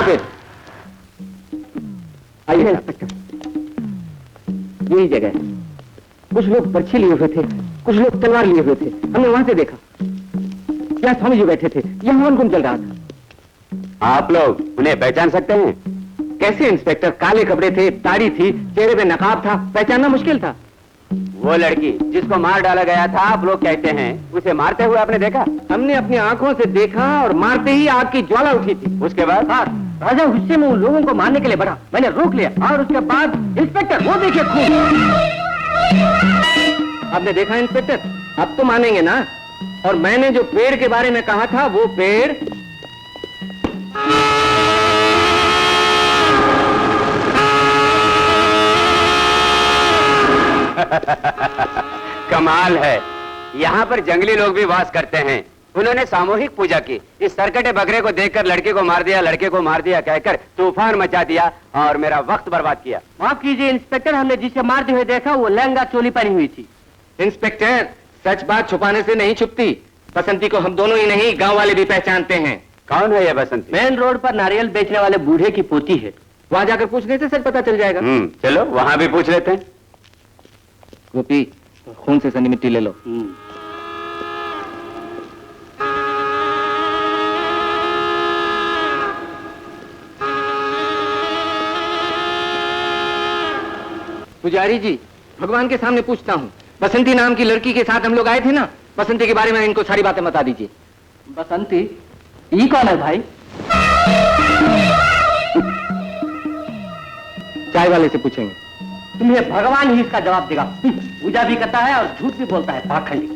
फिर आइए इंस्पेक्टर, यही जगह है। कुछ लोग पर्ची लिए हुए थे, कुछ लोग तलवार लिए हुए थे। हमने वहां से देखा, क्या स्वामी जी बैठे थे, यहाँ हवन कुंड चल रहा था। आप लोग उन्हें पहचान सकते हैं? कैसे इंस्पेक्टर? काले कपड़े थे, दाढ़ी थी, चेहरे पे नकाब था, पहचानना मुश्किल था। वो लड़की जिसको मार डाला गया था, आप लोग कहते हैं उसे मारते हुए आपने देखा? हमने अपनी आंखों से देखा और मारते ही आग की ज्वाला उठी थी। उसके बाद? राजा गुस्से में उन लोगों को मारने के लिए बढ़ा, मैंने रोक लिया और उसके बाद इंस्पेक्टर वो देखिए खून। आपने देखा इंस्पेक्टर? अब तो मानेंगे ना? और मैंने जो पेड़ के बारे में कहा था, वो पेड़ कमाल है, यहाँ पर जंगली लोग भी वास करते हैं। उन्होंने सामूहिक पूजा की। इस सरकटे बकरे को देखकर लड़के को मार दिया, लड़के को मार दिया कहकर तूफान मचा दिया और मेरा वक्त बर्बाद किया। माफ कीजिए इंस्पेक्टर, हमने जिसे मारते हुए देखा वो लहंगा चोली पहनी हुई थी। इंस्पेक्टर, सच बात छुपाने से नहीं छुपती। बसंती को हम दोनों ही नहीं, गांव वाले भी पहचानते हैं। कौन है ये बसंती? मेन रोड पर नारियल बेचने वाले बूढ़े की पोती है। वहां जाकर पूछने से सच पता चल जाएगा। चलो वहां भी पूछ लेते हैं। गोपी, खून से सनी मिट्टी ले लो। पुजारी जी, भगवान के सामने पूछता हूँ, बसंती नाम की लड़की के साथ हम लोग आए थे ना, बसंती के बारे में इनको सारी बातें बता दीजिए। बसंती? ये कौन है भाई? चाय वाले से पूछेंगे। तुम्हें भगवान ही इसका जवाब देगा। पूजा भी करता है और झूठ भी बोलता है, पाखंडी।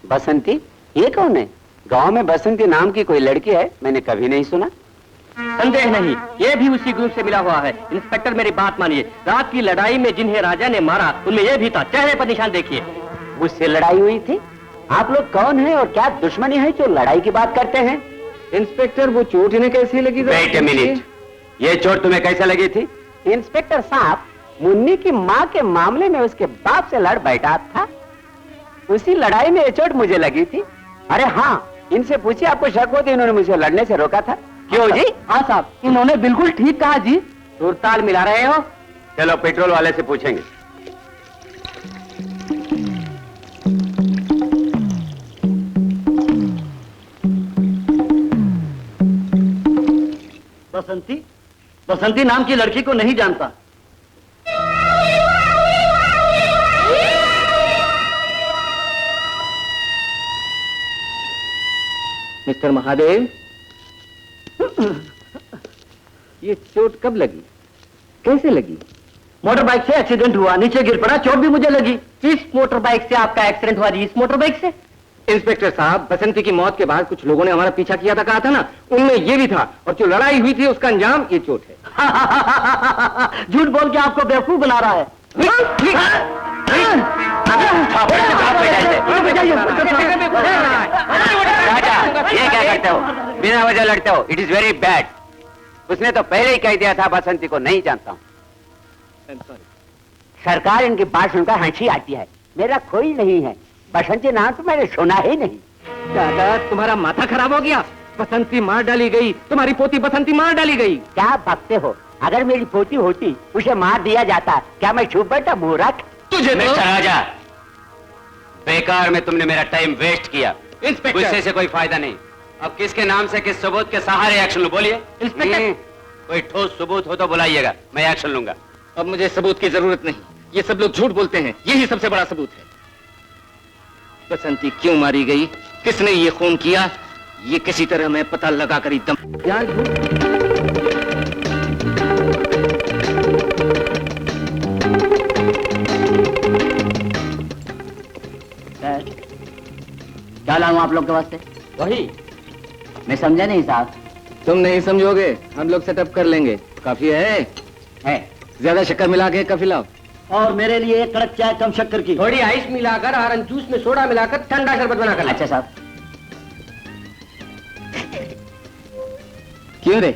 बसंती? ये कौन है? गांव में बसंती नाम की कोई लड़की है? मैंने कभी नहीं सुना। संदेह नहीं, ये भी उसी ग्रुप से मिला हुआ है। इंस्पेक्टर मेरी बात मानिए, रात की लड़ाई में जिन्हें राजा ने मारा उनमें ये भी था। चेहरे पर निशान देखिए। उससे लड़ाई हुई थी? आप लोग कौन है और क्या दुश्मनी है जो लड़ाई की बात करते हैं? इंस्पेक्टर, वो चोट इन्हें कैसी लगी? वेट अ मिनट, ये चोट तुम्हें कैसे लगी थी? इंस्पेक्टर साहब, मुन्नी की माँ के मामले में उसके बाप से लड़ बैठा था, उसी लड़ाई में ये चोट मुझे लगी थी। अरे हाँ, इनसे पूछिए, आपको शक हो तो इन्होंने मुझे लड़ने से रोका था। क्यों जी? हाँ साहब, इन्होंने बिल्कुल ठीक कहा जी। सुरताल मिला रहे हो? चलो पेट्रोल वाले से पूछेंगे। बसंती? बसंती नाम की लड़की को नहीं जानता। मिस्टर महादेव, ये चोट कब लगी, कैसे लगी? मोटर बाइक से एक्सीडेंट हुआ, नीचे गिर पड़ा, चोट भी मुझे लगी। इस मोटर बाइक से आपका एक्सीडेंट हुआ जी? इस मोटर बाइक से? इंस्पेक्टर साहब, बसंती की मौत के बाद कुछ लोगों ने हमारा पीछा किया था, कहा था ना, उनमें ये भी था। और जो लड़ाई हुई थी उसका अंजाम ये चोट है। झूठ बोल के आपको बेवकूफ बना रहा है। राजा, ये क्या करते हो? बिना वजह लड़ते हो। It is very bad. उसने तो पहले ही कह दिया था बसंती को नहीं जानता हूँ। सरकार इनकी बात सुनकर हंसी आती है। मेरा कोई नहीं है, बसंती नाम तो मैंने सुना ही नहीं। दादा, तुम्हारा माथा खराब हो गया। बसंती मार डाली गई, तुम्हारी पोती बसंती मार डाली गई। क्या बकते हो? अगर मेरी पोती होती, उसे मार दिया जाता, क्या मैं छुप बैठा मूर्ख? तुझे मिस्टर राजा, बेकार में तुमने मेरा टाइम वेस्ट किया। इंस्पेक्टर, गुस्से से कोई फायदा नहीं। अब किसके नाम से, किस सबूत के सहारे एक्शन लो? बोलिए। इंस्पेक्टर, कोई ठोस सबूत हो तो बुलाइएगा, मैं एक्शन लूंगा। अब मुझे सबूत की जरूरत नहीं। ये सब लोग झूठ बोलते हैं, यही सबसे बड़ा सबूत है। बसंती क्यों मारी गई, किसने ये खून किया, ये किसी तरह मैं पता लगा कर एकदम क्या लाऊं आप लोग के वास्ते? वही। मैं समझा नहीं साहब। तुम नहीं समझोगे, हम लोग सेटअप कर लेंगे। काफी है? ज्यादा शक्कर मिला के काफी लाओ। और मेरे लिए एक कड़क चाय कम शक्कर की। थोड़ी आइस मिलाकर, ऑरेंज जूस में सोडा मिलाकर ठंडा शरबत बनाकर। अच्छा साहब। क्यों रे,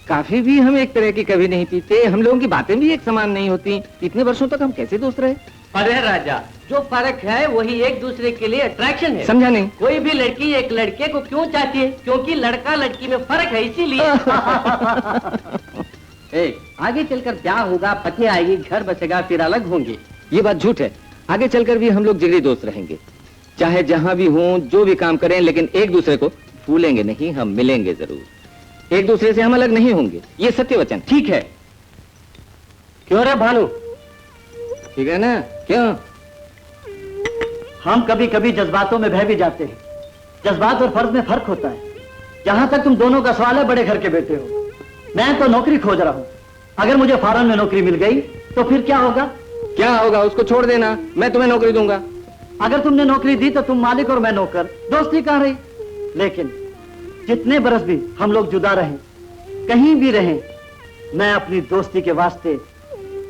काफी भी हम एक तरह की कभी नहीं पीते, हम लोगों की बातें भी एक समान नहीं होती। इतने वर्षों तक हम कैसे दोस्त रहे? अरे राजा, जो फर्क है वही एक दूसरे के लिए अट्रैक्शन है। समझा नहीं? कोई भी लड़की एक लड़के को क्यों चाहती है? क्योंकि लड़का लड़की में फर्क है, इसीलिए। आगे चलकर ब्याह होगा, पत्नी आएगी, घर बसेगा, फिर अलग होंगे। ये बात झूठ है। आगे चलकर भी हम लोग जिगरी दोस्त रहेंगे, चाहे जहां भी हों, जो भी काम करें, लेकिन एक दूसरे को भूलेंगे नहीं, हम मिलेंगे जरूर। एक दूसरे से हम अलग नहीं होंगे, ये सत्य वचन। ठीक है। क्यों रे भानु? ठीक है ना? क्यों? हम कभी कभी जज्बातों में बह भी जाते हैं। जज्बात और फर्ज में फर्क होता है। जहां तक तुम दोनों का सवाल है, बड़े घर के बेटे हो, मैं तो नौकरी खोज रहा हूं। अगर मुझे फॉरेन में नौकरी मिल गई तो फिर क्या होगा? क्या होगा? उसको छोड़ देना, मैं तुम्हें नौकरी दूंगा। अगर तुमने नौकरी दी तो तुम मालिक और मैं नौकर, दोस्ती कहां रही? लेकिन जितने बरस भी हम लोग जुदा रहें, कहीं भी रहें, मैं अपनी दोस्ती के वास्ते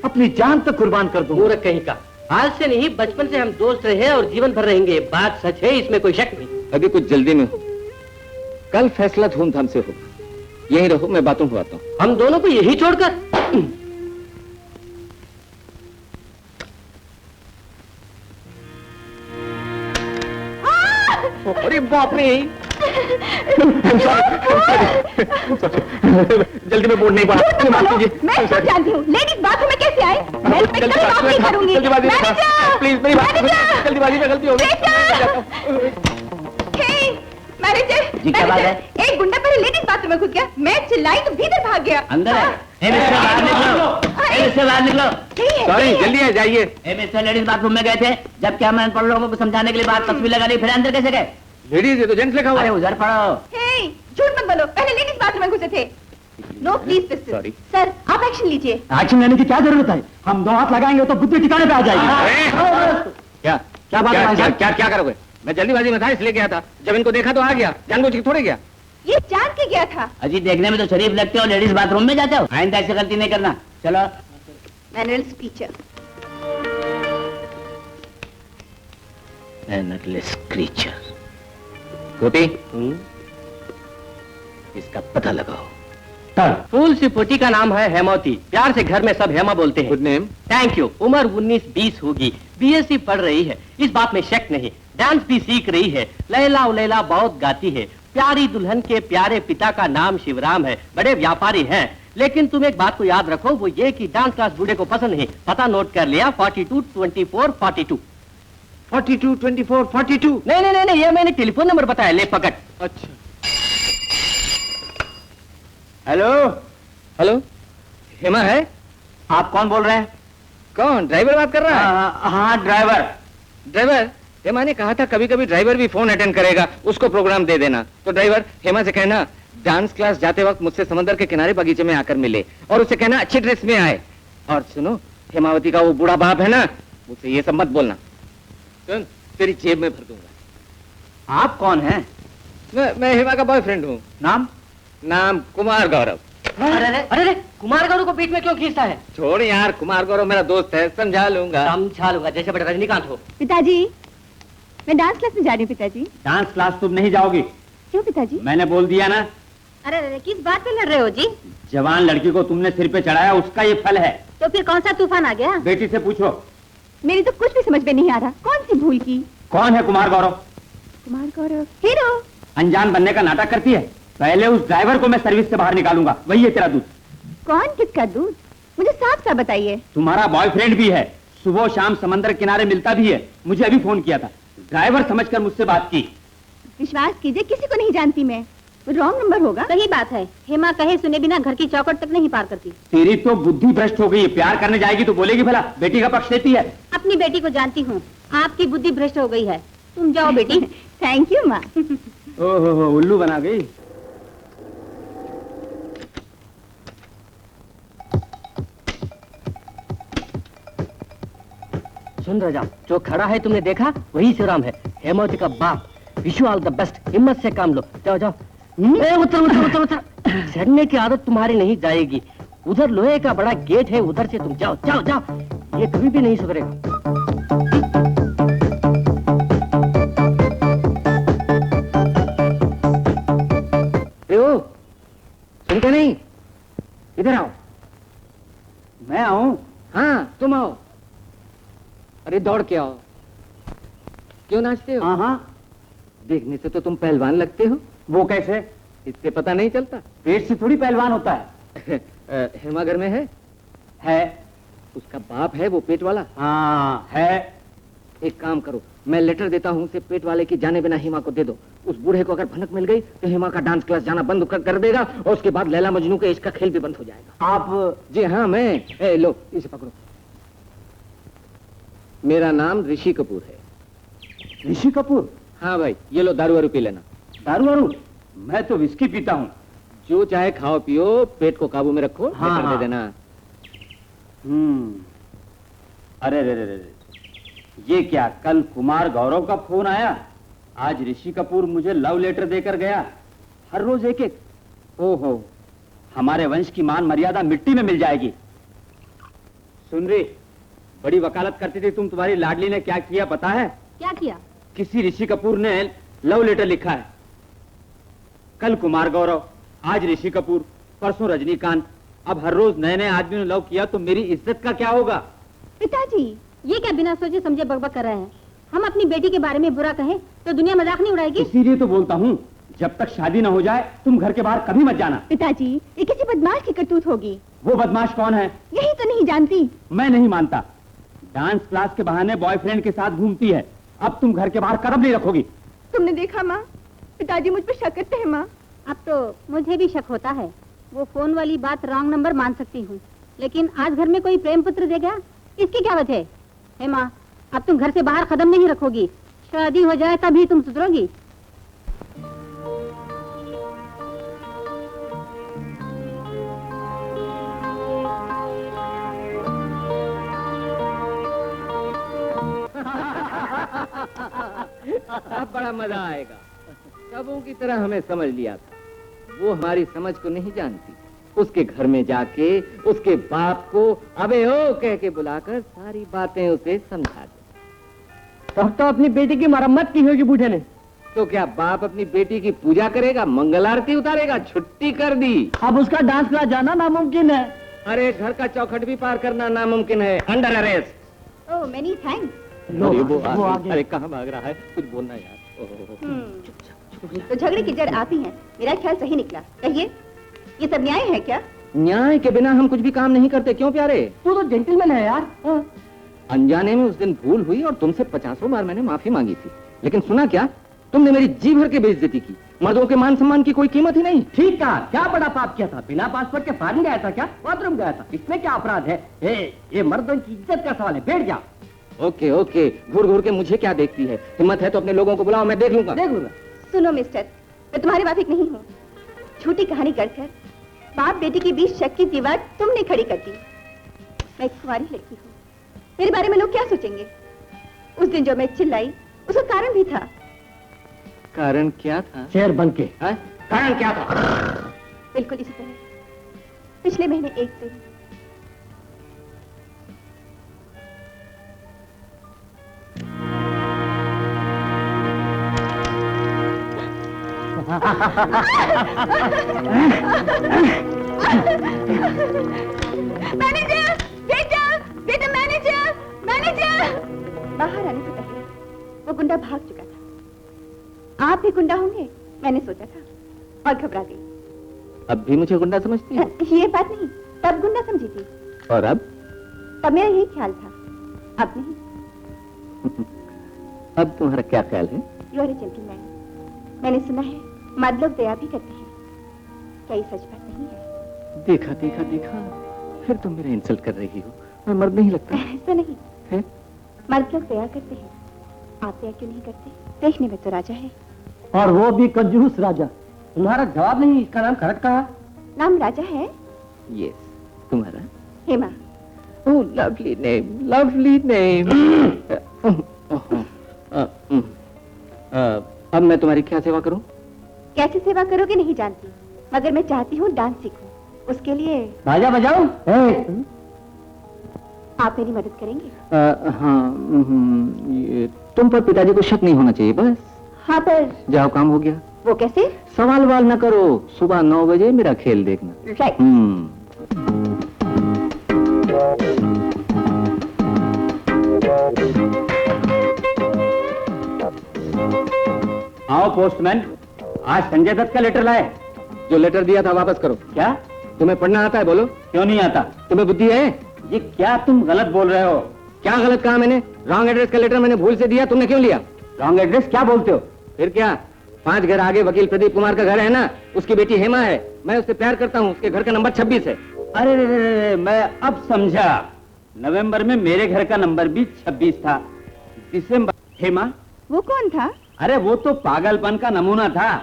अपनी जान तो कुर्बान कर दूंगा। मूर्ख कहीं का। आज से नहीं, बचपन से हम दोस्त रहे और जीवन भर रहेंगे। बात सच है, इसमें कोई शक नहीं। अभी कुछ जल्दी में हो, कल फैसला धूमधाम से होगा। यहीं रहो, मैं बातों को आता हूँ। हम दोनों को यही छोड़कर? अरे बाप रे! जल्दी में बोल नहीं पा रहा। मैं सब जानती हूँ। लेडीज बाथरूम में कैसे आए? मैं इसमें कभी माफ नहीं करूंगी। प्लीज मेरी बात सुनो। जल्दीबाजी में गलती हो गई। मैनेजर, जी, क्या बात है? एक गुंडा पहले लेडीज बाथरूम में घुस गया, मैं चिल्लाई तो भीतर भाग गया। अंदर है। ए मिस्टर, बाहर निकलो। ए मिस्टर, बाहर निकलो। सॉरी, जल्दी है, जाइए। ए मिस्टर, लेडीज बाथरूम में गए थे, जबकि हमने अनपढ़ लोगों को समझाने के लिए बात तस्वीर लगा दी, फिर अंदर कैसे गए? लेडीज, ये तो जेंट्स लिखा हुआ अरे है। उधर पढ़ो। हे, झूठ मत बोलो, पहले लेडीज बाथरूम में घुसे थे। No please pistol. Sorry. Sir, आप एक्शन लीजिए। एक्शन लेने की क्या जरूरत है? हम दो हाथ लगाएंगे तो बुद्धि ठिकाने पे आ जाएगी। क्या क्या बात है भाई साहब? क्या करोगे? मैं जल्दीबाजी में था, इसलिए गया था। जब इनको देखा तो आ गया, जानबूझ के थोड़े गया। ये जान के गया था। अजी, देखने में तो शरीफ लगते हो, लेडीज बाथरूम में जाते हो। आइंदा ऐसी गलती नहीं करना। चलो। Manners teacher. Mannerless creature. Gopi, इसका पता लगाओ। फूल सी पोटी का नाम है हेमवती। प्यार से घर में सब हेमा बोलते हैं। Good name. Thank you. उम्र 19-20 होगी। बीएससी पढ़ रही है, इस बात में शक नहीं। डांस भी सीख रही है। लैला उलैला बहुत गाती है। प्यारी दुल्हन के प्यारे पिता का नाम शिवराम है, बड़े व्यापारी हैं। लेकिन तुम एक बात को याद रखो, वो ये कि डांस क्लास बूढ़े को पसंद नहीं। पता नोट कर लिया? 42 24 42। 42 24 42। नहीं, ये मैंने टेलीफोन नंबर बताया, ले पकड़। अच्छा। हेलो, हेमा है? आप कौन बोल रहे हैं? कौन? ड्राइवर बात कर रहा है? हाँ, ड्राइवर। ड्राइवर, हेमा ने कहा था कभी कभी ड्राइवर भी फोन अटेंड करेगा, उसको प्रोग्राम दे देना। तो ड्राइवर, हेमा से कहना डांस क्लास जाते वक्त मुझसे समंदर के किनारे बगीचे में आकर मिले, और उसे कहना अच्छी ड्रेस में आए। और सुनो, हेमावती का वो बूढ़ा बाप है ना, मुझसे ये सब मत बोलना। सुन, तेरी जेब में भर दूंगा। आप कौन हैं? मैं हेमा का बॉयफ्रेंड हूँ। नाम कुमार गौरव। अरे, कुमार गौरव को बीच में क्यों खींचता है? छोड़ यार, कुमार गौरव मेरा दोस्त है, समझा लूंगा। समझा लूंगा, जैसे बड़े रजनीकांत हो। पिताजी, मैं डांस क्लास में जा रही हूँ। पिताजी। डांस क्लास तुम नहीं जाओगी। क्यों पिताजी? मैंने बोल दिया ना। अरे, किस बात पे लड़ रहे हो जी? जवान लड़की को तुमने सिर पे चढ़ाया, उसका ये फल है। तो फिर कौन सा तूफान आ गया? बेटी से पूछो। मेरी तो कुछ भी समझ में नहीं आ रहा। कौन सी भूल की? कौन है कुमार गौरव? कुमार गौरव हीरो। अनजान बनने का नाटक करती है। पहले उस ड्राइवर को मैं सर्विस से बाहर निकालूंगा, वही है तेरा दूध। कौन? किसका दूध? मुझे साफ साफ बताइए। तुम्हारा बॉयफ्रेंड भी है, सुबह शाम समंदर किनारे मिलता भी है। मुझे अभी फोन किया था, ड्राइवर समझकर मुझसे बात की। विश्वास कीजिए, किसी को नहीं जानती मैं। रॉन्ग नंबर होगा। सही बात है, हेमा कहे सुने बिना घर की चौखट तक नहीं पार करती। तेरी तो बुद्धि भ्रष्ट हो गई। प्यार करने जाएगी तो बोलेगी भला बेटी का पक्ष लेती है। अपनी बेटी को जानती हूँ, आपकी बुद्धि भ्रष्ट हो गई है। तुम जाओ बेटी। थैंक यू माँ। ओहो, उल्लू बना गई। सुन राजा, जो खड़ा है तुमने देखा, वही शिवराम है, हेमवती का बाप। Wish you all the best. हिम्मत से काम लो। जाओ जाओ। उतर। चढ़ने की आदत तुम्हारी नहीं जाएगी। उधर लोहे का बड़ा गेट है, उधर से तुम जाओ जाओ जाओ। ये कभी भी नहीं सुधरेगा। सुनते नहीं? इधर आओ। मैं आऊं? हाँ, तुम आओ। अरे दौड़ के आओ। क्यों नाचते हो? हाँ हाँ। देखने से तो तुम पहलवान लगते हो। वो कैसे? इससे पता नहीं चलता। पेट से थोड़ी पहलवान होता है। हेमा घर में है? है। उसका बाप है वो पेट वाला? हाँ है। एक काम करो, मैं लेटर देता हूँ उसे पेट वाले की जाने बिना हेमा को दे दो। उस बूढ़े को अगर भनक मिल गई तो हेमा का डांस क्लास जाना बंद कर देगा और उसके बाद लैला मजनू के इश्क का खेल भी बंद हो जाएगा। आप? जी हाँ मैं। लो इसे पकड़ो। मेरा नाम ऋषि कपूर है। ऋषि कपूर? हाँ भाई, ये लो दारू वारू पी लेना। दारू वारू? मैं तो विस्की पीता हूँ। जो चाहे खाओ पियो, पेट को काबू में रखो। हाँ, लेटर दे हाँ। देना। अरे रे रे रे, ये क्या कल कुमार गौरव का फोन आया, आज ऋषि कपूर मुझे लव लेटर देकर गया। हर रोज एक एक। ओहो, हमारे वंश की मान मर्यादा मिट्टी में मिल जाएगी। सुन रही, बड़ी वकालत करती थी तुम, तुम्हारी लाडली ने क्या किया पता है? क्या किया? किसी ऋषि कपूर ने लव लेटर लिखा है। कल कुमार गौरव, आज ऋषि कपूर, परसों रजनीकांत। अब हर रोज नए नए आदमी ने लव किया तो मेरी इज्जत का क्या होगा? पिताजी, ये क्या बिना सोचे समझे बकबक कर रहे हैं? हम अपनी बेटी के बारे में बुरा कहें तो दुनिया मजाक नहीं उड़ाएगी। इसीलिए तो बोलता हूँ, जब तक शादी न हो जाए तुम घर के बाहर कभी मत जाना। पिताजी, ये किसी बदमाश की करतूत होगी। वो बदमाश कौन है? यही तो नहीं जानती। मैं नहीं मानता। डांस क्लास के बहाने बॉयफ्रेंड के साथ घूमती है। अब तुम घर के बाहर कदम नहीं रखोगी। तुमने देखा माँ, पिताजी मुझ पर शक करते हैं माँ। अब तो मुझे भी शक होता है। वो फोन वाली बात रॉन्ग नंबर मान सकती हूँ, लेकिन आज घर में कोई प्रेम पुत्र दे गया, इसकी क्या वजह है माँ? अब तुम घर से बाहर कदम नहीं रखोगी। शादी हो जाए तभी तुम सुधरोगी। अब बड़ा मजा आएगा। सबों की तरह हमें समझ लिया था, वो हमारी समझ को नहीं जानती। उसके घर में जाके उसके बाप को अबे ओ कह के बुलाकर सारी बातें उसे समझा दे। तब तो अपनी बेटी की मरम्मत की होगी बूढ़े ने। तो क्या बाप अपनी बेटी की पूजा करेगा, मंगल आरती उतारेगा? छुट्टी कर दी। अब उसका डांस क्लास जाना नामुमकिन है। अरे घर का चौखट भी पार करना नामुमकिन है। Under arrest. Oh many thanks. अरे वो वो आ आ गया। गया। अरे कहाँ भाग रहा है? कुछ बोलना यार। तो झगड़े की जड़ आती है। मेरा ख्याल सही निकला। कहिए, ये सब न्याय है क्या? न्याय के बिना हम कुछ भी काम नहीं करते। क्यों प्यारे? तू तो जेंटलमैन है यार। अनजाने में उस दिन भूल हुई और तुमसे 50 बार मैंने माफी मांगी थी, लेकिन सुना क्या? तुमने मेरी जी भर के बेइज्जती की। मर्दों के मान सम्मान की कोई कीमत ही नहीं। ठीक कहा। क्या बड़ा पाप किया था? बिना पासपोर्ट के फॉरेन गया था क्या? बाथरूम गया था? इसमें क्या अपराध है? ये मर्दों की इज्जत का सवाल है। बैठ जा। ओके ओके, घूर घूर के मुझे क्या देखती है? हिम्मत है तो अपने लोगों को बुलाओ, मैं देख लूंगा। देख लूंगा। सुनो मिस्टर, मैं तुम्हारे वाफिक नहीं हूँ। झूठी कहानी करकर बाप बेटी के बीच शक की दीवार तुमने खड़ी कर दी। मैं एक कुंवारी लड़की हूँ, मेरे बारे में लोग क्या सोचेंगे? उस दिन जो मैं चिल्लाई, उसका कारण भी था। कारण क्या था? शेर बन के। है? कारण क्या था? बिल्कुल इसी तरह पिछले महीने एक दिन मैनेजर, बेटा मैनेजर, मैनेजर। बाहर आने से पहले वो गुंडा भाग चुका था। आप भी गुंडा होंगे मैंने सोचा था और घबरा गई। अब भी मुझे गुंडा समझती है? ये बात नहीं, तब गुंडा समझी थी। और अब? तब मेरा यही ख्याल था, अब नहीं। अब तुम्हारा क्या ख्याल है? You are a gentleman. मैंने सुना है मर्द लोग दया भी करते हैं। क्या ये सच बात नहीं है? देखा देखा देखा, फिर तुम मेरा इंसल्ट कर रही हो। मैं मर्द नहीं लगता ऐसा नहीं है? मर्द लोग दया करते हैं, आप दया क्यों नहीं करते? देखने में तो राजा है। और वो भी कंजूस राजा। तुम्हारा जवाब नहीं, इसका नाम करेक्ट कहा? नाम राजा है? यस। तुम्हारा? हेमा। ओह लवली नेम, लवली नेम। अब मैं तुम्हारी क्या सेवा करूं? कैसे सेवा करोगे नहीं जानती, मगर मैं चाहती हूँ डांस सीखूं। उसके लिए बाजा बजाओ। आप मेरी मदद करेंगे? हाँ, ये तुम पर पिताजी को शक नहीं होना चाहिए बस। हाँ पर जाओ, काम हो गया। वो कैसे? सवाल वाल न करो, सुबह 9 बजे मेरा खेल देखना। राइट। आओ पोस्टमैन, आज संजय दत्त का लेटर लाए। जो लेटर दिया था वापस करो। क्या? तुम्हें पढ़ना आता है? बोलो। क्यों नहीं आता? तुम्हें बुद्धि है? ये क्या तुम गलत बोल रहे हो? क्या गलत कहा मैंने? रॉन्ग एड्रेस का लेटर मैंने भूल से दिया, तुमने क्यों लिया? रॉन्ग एड्रेस क्या बोलते हो? फिर क्या? 5 घर आगे वकील प्रदीप कुमार का घर है ना, उसकी बेटी हेमा है, मैं उससे प्यार करता हूँ, उसके घर का नंबर 26 है। अरे रे रे रे, मैं अब समझा। नवंबर में मेरे घर का नंबर भी 26 था। दिसंबर। हेमा? वो कौन था? अरे वो तो पागलपन का नमूना था।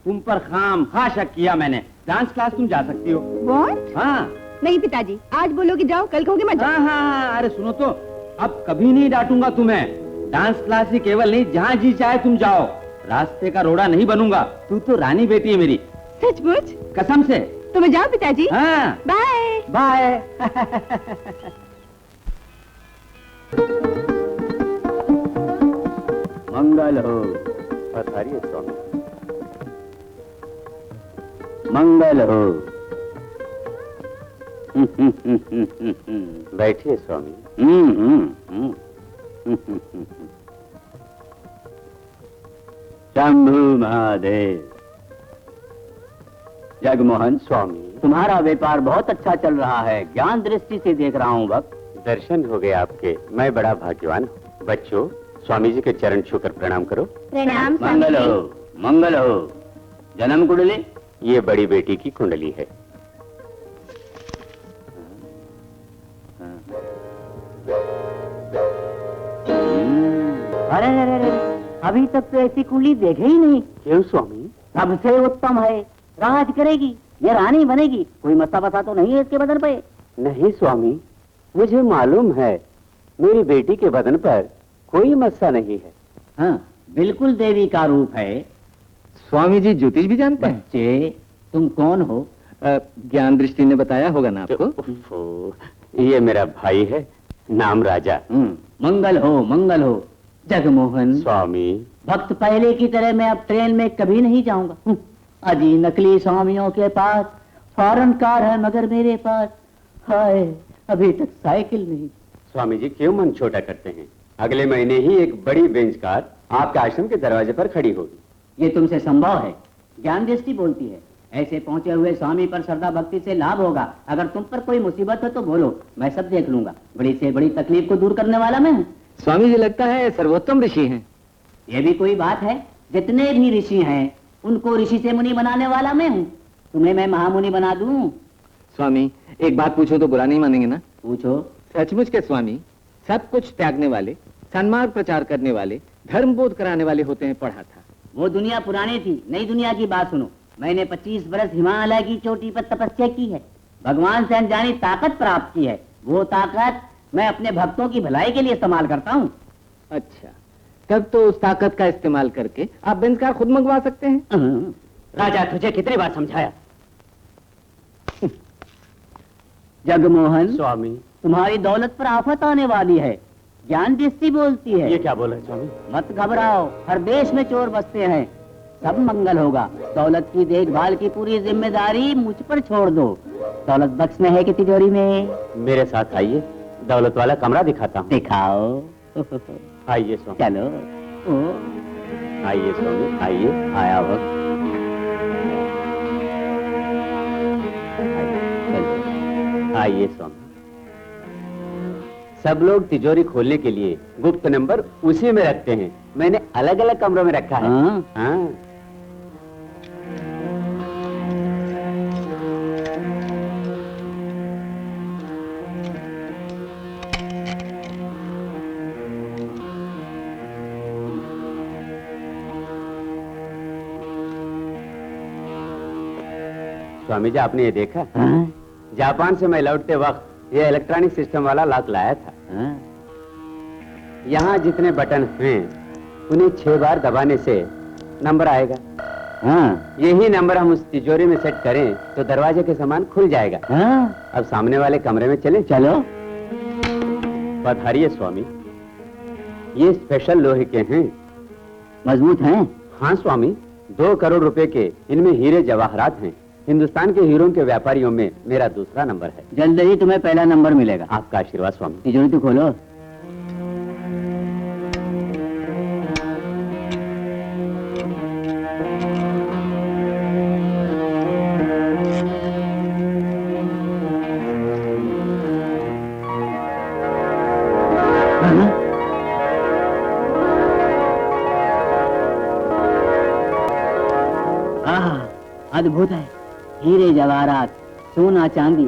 तुम पर खाम खा शक किया मैंने। डांस क्लास तुम जा सकती हो। What? हाँ नहीं पिताजी, आज बोलोगे जाओ, कल कहोगे मत हाँ हाँ, अरे सुनो तो, अब कभी नहीं डांटूंगा तुम्हें। डांस क्लास ही केवल नहीं, जहाँ जी चाहे तुम जाओ, रास्ते का रोड़ा नहीं बनूंगा। तू तो रानी बेटी है मेरी। सचमुच? कसम से। तो मैं जाऊँ पिताजी? हाँ बाय बाय। मंगल हो। पधारिए स्वामी। मंगल हो। बैठिए स्वामी। शंभु महादेव। जगमोहन, स्वामी, तुम्हारा व्यापार बहुत अच्छा चल रहा है, ज्ञान दृष्टि से देख रहा हूँ वक्त। दर्शन हो गए आपके, मैं बड़ा भाग्यवान हूँ। बच्चों, स्वामी जी के चरण छूकर प्रणाम करो। प्रणाम मंगल हो, मंगल हो। जन्म कुंडली? ये बड़ी बेटी की कुंडली है। अरे अरे अरे, अभी तक तो ऐसी कुंडली देखे ही नहीं। क्यों स्वामी? सबसे उत्तम है, राज करेगी, ये रानी बनेगी। कोई मस्ता बसा तो नहीं है इसके बदन पे? नहीं स्वामी, मुझे मालूम है मेरी बेटी के बदन पर कोई मस्सा नहीं है। हाँ, बिल्कुल देवी का रूप है। स्वामी जी ज्योतिष भी जानते हैं? बच्चे, तुम कौन हो? ज्ञान दृष्टि ने बताया होगा ना आपको। उफ़्फ़ो, ये मेरा भाई है, नाम राजा। मंगल हो, मंगल हो। जगमोहन, स्वामी, भक्त पहले की तरह मैं अब ट्रेन में कभी नहीं जाऊंगा। अजी नकली स्वामियों के पास फॉरेन कार है, मगर मेरे पास हाय अभी तक साइकिल नहीं। स्वामी जी क्यों मन छोटा करते हैं? अगले महीने ही एक बड़ी बेंच कार आपके आश्रम के दरवाजे पर खड़ी होगी। ये तुमसे संभव है? ज्ञान दृष्टि बोलती है। ऐसे पहुंचे हुए स्वामी पर श्रद्धा भक्ति से लाभ होगा। अगर तुम पर कोई मुसीबत हो तो बोलो, मैं सब देख लूंगा। बड़ी से बड़ी तकलीफ को दूर करने वाला मैं हूँ। स्वामी जी लगता है सर्वोत्तम ऋषि हैं। ये भी कोई बात है? जितने भी ऋषि हैं उनको ऋषि से मुनि बनाने वाला मैं हूँ। तुम्हें मैं महामुनि बना दूं? स्वामी एक बात पूछो तो बुरा नहीं मानेंगे ना? पूछो। सचमुच के स्वामी सब कुछ त्यागने वाले, सन्मार्ग प्रचार करने वाले, धर्म बोध कराने वाले होते हैं, पढ़ा था। वो दुनिया पुरानी थी, नई दुनिया की बात सुनो। मैंने 25 बरस हिमालय की चोटी पर तपस्या की है, भगवान से अनजानी ताकत प्राप्त की है। वो ताकत मैं अपने भक्तों की भलाई के लिए इस्तेमाल करता हूँ। अच्छा, तब तो उस ताकत का इस्तेमाल करके आप बेंच कार खुद मंगवा सकते हैं। राजा, तुझे कितनी बार समझाया? जगमोहन, स्वामी, तुम्हारी दौलत पर आफत आने वाली है। ज्ञान दृष्टि बोलती है। ये क्या बोला स्वामी? मत घबराओ, हर देश में चोर बसते हैं, सब मंगल होगा। दौलत की देखभाल की पूरी जिम्मेदारी मुझ पर छोड़ दो। दौलत बक्स में है कि तिजोरी में? मेरे साथ आइए, दौलत वाला कमरा दिखाता हूँ। दिखाओ। आइए स्वामी। चलो। ओ, आइए स्वामी, आइए। आया वक्त। आइए स्वामी। सब लोग तिजोरी खोलने के लिए गुप्त नंबर उसी में रखते हैं, मैंने अलग अलग कमरों में रखा है। हाँ। हाँ। स्वामी जी, आपने ये देखा? हाँ? जापान से मैं लौटते वक्त ये इलेक्ट्रॉनिक सिस्टम वाला लॉक लाया था। हाँ? यहाँ जितने बटन हैं उन्हें 6 बार दबाने से नंबर आएगा। हाँ? यही नंबर हम उस तिजोरी में सेट करें तो दरवाजे के सामान खुल जाएगा। हाँ? अब सामने वाले कमरे में चले। चलो। पधारिए स्वामी। ये स्पेशल लोहे के हैं। मजबूत हैं? हाँ स्वामी, 2 करोड़ रुपए के इनमें हीरे जवाहरात हैं। हिंदुस्तान के हीरों के व्यापारियों में मेरा दूसरा नंबर है। जल्द ही तुम्हें पहला नंबर मिलेगा। आपका आशीर्वाद स्वामी। तिजोरी तो खोलो। अद्भुत है। हीरे जवाहरात, सोना चांदी,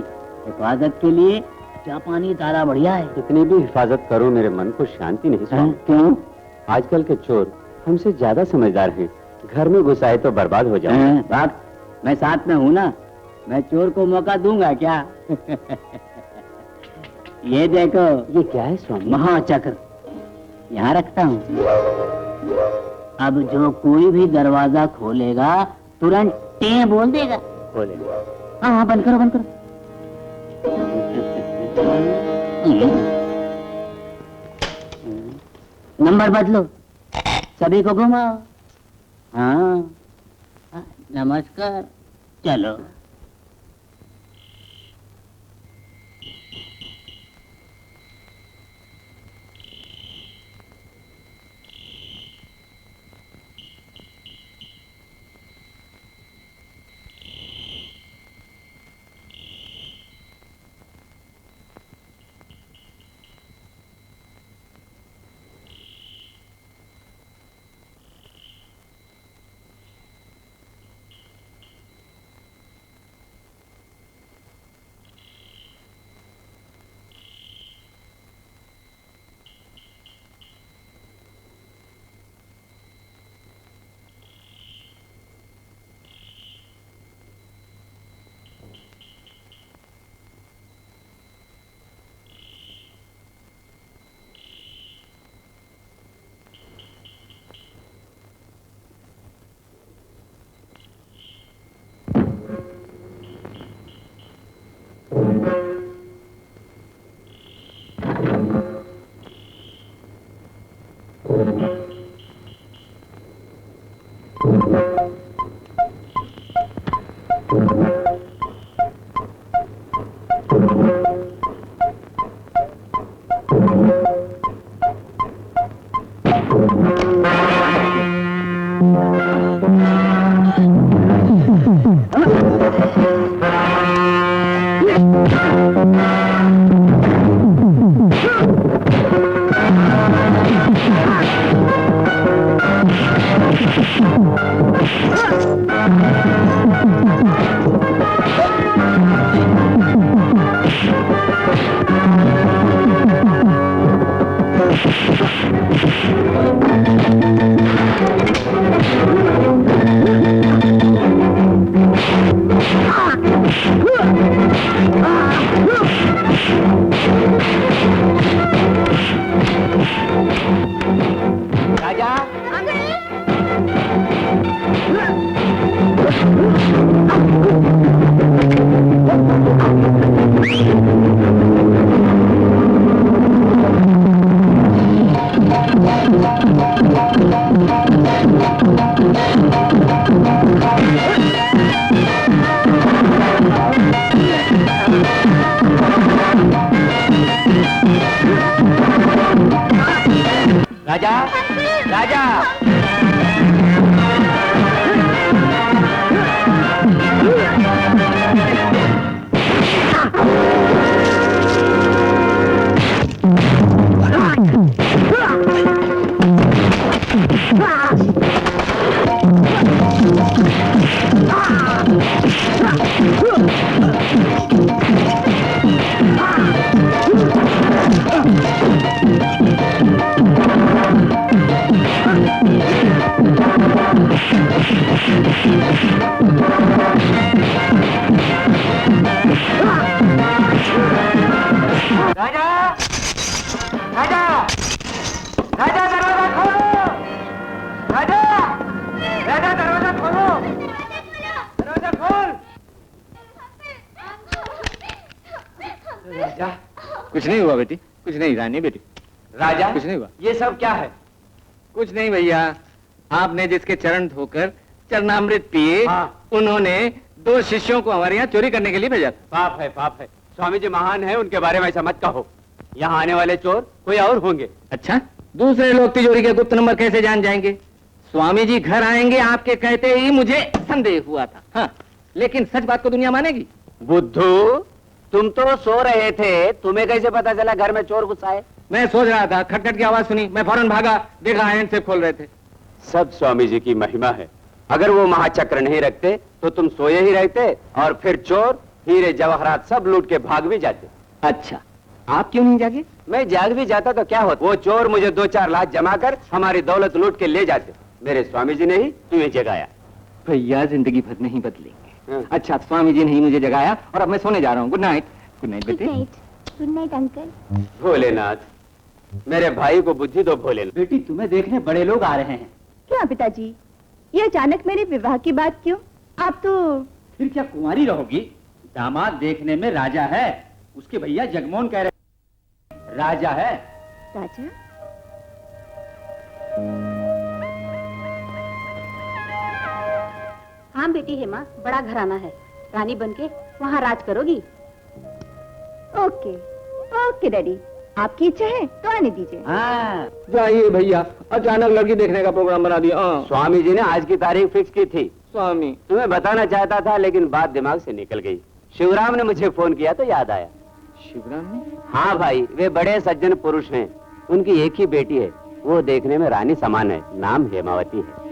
हिफाजत के लिए जापानी ताला बढ़िया है। कितनी भी हिफाजत करो मेरे मन को शांति नहीं स्वामी। क्यों? आजकल के चोर हमसे ज्यादा समझदार हैं। घर में घुसाए तो बर्बाद हो जाए। बाप, मैं साथ में हूँ ना, मैं चोर को मौका दूंगा क्या? ये देखो, ये क्या है स्वामी? महाचक्र यहाँ रखता हूँ। अब जो कोई भी दरवाजा खोलेगा तुरंत टें बोल देगा। खोले। हाँ हाँ, बंद करो बंद करो। नंबर बदलो, सभी को घुमाओ। हाँ, नमस्कार, चलो। राजा, राजा। राजा, राजा, राजा दरवाजा खोलो, राजा, राजा दरवाजा खोलो, दरवाजा खोल। राजा, कुछ नहीं हुआ बेटी, कुछ नहीं रानी बेटी, राजा, कुछ नहीं हुआ। ये सब क्या है? कुछ नहीं भैया, आपने जिसके चरण धोकर चरणामृत पिए, उन्होंने 2 शिष्यों को हमारे यहाँ चोरी करने के लिए भेजा था। पाप है, पाप है। स्वामी जी महान है, उनके बारे में ऐसा मत कहो। यहाँ आने वाले चोर कोई और होंगे। अच्छा, दूसरे लोग तिजोरी के गुप्त नंबर कैसे जान जाएंगे? स्वामी जी घर आएंगे आपके कहते ही मुझे संदेह हुआ था। हाँ, लेकिन सच बात को दुनिया मानेगी? बुद्धू, तुम तो सो रहे थे, तुम्हें कैसे पता चला घर में चोर घुस आए? मैं सोच रहा था, खटखट की आवाज सुनी, मैं फौरन भागा, देखा हैंड से खोल रहे थे। सब स्वामी जी की महिमा है। अगर वो महाचक्र नहीं रखते तो तुम सोए ही रहते और फिर चोर हीरे जवाहरात सब लूट के भाग भी जाते। अच्छा, आप क्यों नहीं जागे? मैं जाग भी जाता तो क्या होता, वो चोर मुझे 2-4 लाख जमा कर हमारी दौलत लूट के ले जाते। मेरे स्वामी जी ने ही तुम्हें जगाया। भैया जिंदगी भर नहीं बदलेंगे। हाँ। अच्छा, स्वामी जी ने ही मुझे जगाया और अब मैं सोने जा रहा हूँ। Good night. गुड नाइट बेटे। Good night uncle. भोलेनाथ, मेरे भाई को बुद्धि दो भोलेनाथ। बेटी, तुम्हें देखने बड़े लोग आ रहे हैं। क्या पिताजी, ये अचानक मेरे विवाह की बात क्यों? आप तो फिर क्या कुंवारी रहोगी? दामाद देखने में राजा है, उसके भैया जगमोहन कह रहे राजा है। राजा? हाँ बेटी हेमा, बड़ा घराना है, रानी बनके वहाँ राज करोगी। ओके ओके डैडी, आपकी इच्छा है तो आने दीजिए। हाँ, जाइए भैया, अचानक लड़की देखने का प्रोग्राम बना दिया। स्वामी जी ने आज की तारीख फिक्स की थी। स्वामी, तुम्हें बताना चाहता था लेकिन बात दिमाग से निकल गई। शिवराम ने मुझे फोन किया तो याद आया। शिवराम ने? हाँ भाई, वे बड़े सज्जन पुरुष हैं। उनकी एक ही बेटी है, वो देखने में रानी समान है, नाम हेमावती है।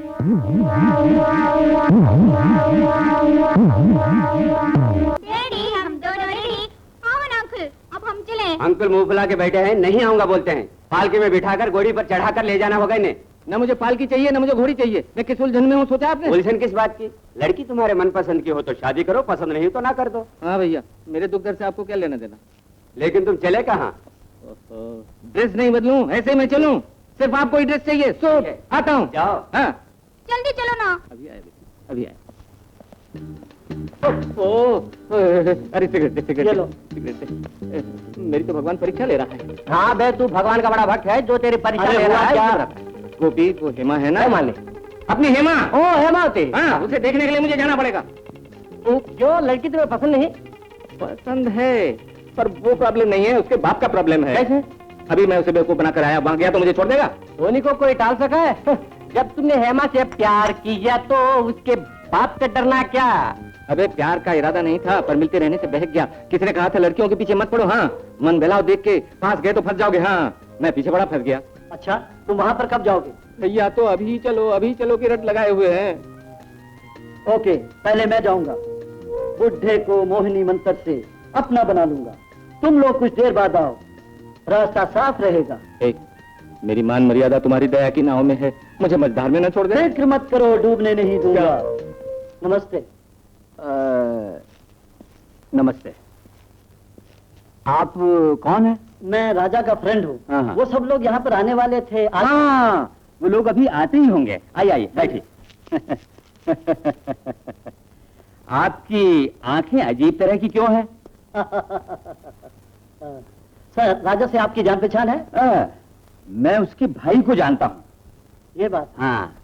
डैडी, हम दोनों रेडी। आओ ना अंकल, अब हम चलें। अंकल मुंह फुला के बैठे हैं, नहीं आऊंगा बोलते हैं। पालकी में बिठाकर घोड़ी पर चढ़ाकर ले जाना होगा इन्हें। न मुझे पालकी चाहिए, न मुझे घोड़ी चाहिए। मैं किस उलझन में हूँ सोचा आपने? उलझन किस बात की? लड़की तुम्हारे मनपसंद की हो तो शादी करो, पसंद नहीं तो ना कर दो। हाँ भैया, मेरे दुख दर्द से आपको क्या लेना देना? लेकिन तुम चले कहाँ? ड्रेस नहीं बदलूं, ऐसे मैं चलूं? सिर्फ आपको ही ड्रेस चाहिए? सो आता हूँ। जाओ। हाँ, जल्दी चलो ना। अभी आए बेटी, अभी आए। अरे सिगरेट सिगरेट ये लो। सिगरेट। मेरी तो भगवान परीक्षा ले रहा है। हाँ बे, तू भगवान का बड़ा भक्त है जो तेरी परीक्षा अरे ले हुआ रहा है। क्या? गोपी, वो हेमा है ना? हेमा ने। अपनी हेमा। ओ हेमावती, हाँ, उसे देखने के लिए मुझे जाना पड़ेगा। जो लड़की तुम्हें पसंद नहीं? पसंद है, पर वो प्रॉब्लम नहीं है, उसके बाप का प्रॉब्लम है। कैसे? अभी मैं उसे बेवकूफ बनाकर आया, वहां गया तो मुझे छोड़ देगा? धोनी को कोई टाल सका है? जब तुमने हेमा से प्यार किया तो उसके बाप से डरना क्या? अबे प्यार का इरादा नहीं था, पर मिलते रहने से बहक गया। किसी ने कहा था लड़कियों के पीछे मत पड़ो। हाँ, मन बहलाव देख के पास गए तो फंस जाओगे। हाँ, मैं पीछे बड़ा फंस गया। अच्छा, तुम वहाँ पर कब जाओगे? भैया तो अभी चलो की रट लगाए हुए हैं। ओके, पहले मैं जाऊंगा। बुढ़े को मोहिनी मंत्र से अपना बना लूंगा। तुम लोग कुछ देर बाद आओ, रास्ता साफ रहेगा। एक, मेरी मान मर्यादा तुम्हारी दया की नाव में है, मुझे मझधार में न छोड़ दे। फिक्र मत करो, डूबने नहीं दूंगा। नमस्ते। नमस्ते। आप कौन है? मैं राजा का फ्रेंड हूँ। हाँ, हाँ। वो सब लोग यहाँ पर आने वाले थे। हाँ, वो लोग अभी आते ही होंगे। आइए बैठिए। आपकी आंखें अजीब तरह की क्यों हैं? सर, राजा से आपकी जान पहचान है? मैं उसके भाई को जानता हूँ। ये बात। हाँ।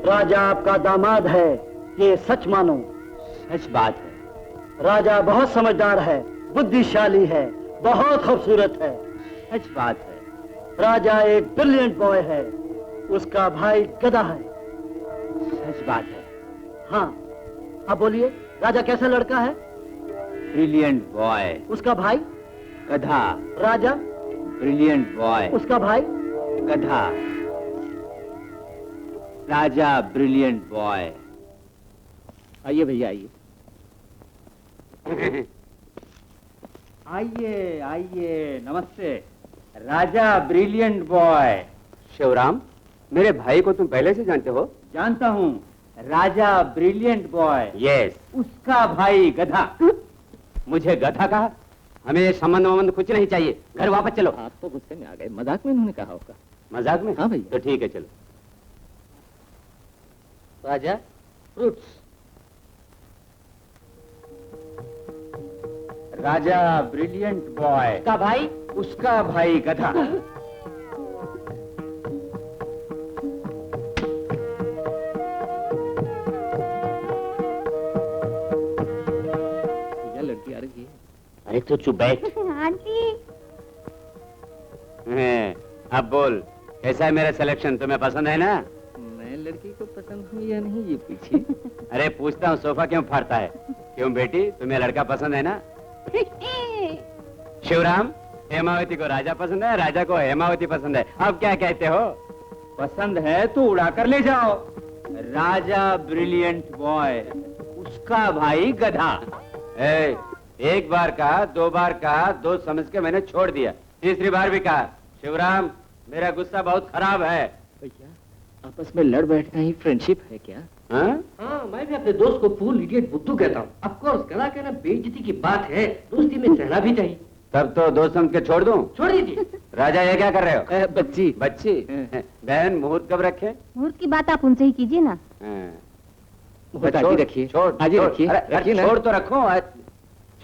राजा आपका दामाद है, ये सच मानो। सच बात है। राजा बहुत समझदार है, बुद्धिशाली है, बहुत खूबसूरत है। सच बात है। राजा एक ब्रिलियंट बॉय है, उसका भाई गधा है। सच बात है। हाँ, अब बोलिए, राजा कैसा लड़का है? Brilliant boy. उसका भाई? गधा। राजा? Brilliant boy. उसका भाई? गधा। Raja brilliant boy. आइए भैया, आइए। आइए आइए, नमस्ते। राजा ब्रिलियंट बॉय। शिवराम, मेरे भाई को तुम पहले से जानते हो? जानता हूँ, राजा ब्रिलियंट बॉय। यस। उसका भाई गधा। मुझे गधा कहा? हमें संबंध वंबंध कुछ नहीं चाहिए, घर वापस चलो। आप तो गुस्से में आ गए, मजाक में उन्होंने कहा होगा। मजाक में? हाँ भैया। तो ठीक है, चलो। राजा, फ्रूट्स। राजा ब्रिलियंट बॉय का भाई? उसका भाई गधा। भैया, लड़की आ रही है। अरे तो चुप बैठ। आंटी, अब बोल, कैसा है मेरा सिलेक्शन? तुम्हें पसंद है ना? मैं लड़की को पसंद हूँ या नहीं, ये पूछिए। अरे पूछता हूँ, सोफा क्यों फाड़ता है? क्यों बेटी, तुम्हें लड़का पसंद है ना? शिवराम, हेमावती को राजा पसंद है, राजा को हेमावती पसंद है, अब क्या कहते हो? पसंद है तो उड़ा कर ले जाओ। राजा ब्रिलियंट बॉय, उसका भाई गधा। एक बार कहा, 2 बार कहा, 2 समझ के मैंने छोड़ दिया, तीसरी बार भी कहा। शिवराम, मेरा गुस्सा बहुत खराब है। भैया, आपस में लड़ बैठना ही फ्रेंडशिप है क्या? हाँ? हाँ, मैं भी अपने दोस्त को फूल इडियट बुद्धू कहता हूँ। ऑफ कोर्स, गधा कहना बेइज्जती की बात है, दोस्ती में सहना भी चाहिए। तब तो 2 समझ के छोड़ दूं? छोड़ दीजिए। राजा, ये क्या कर रहे हो? बच्ची। बच्ची? बहन, मुहूर्त कब रखे? मुहूर्त की बात आप उनसे ही कीजिए ना। मुहूर्त आज ही रखिए। छोड़, आज ही छोड़। रखिए। अरे, रखिए ना। छोड़ तो रखो।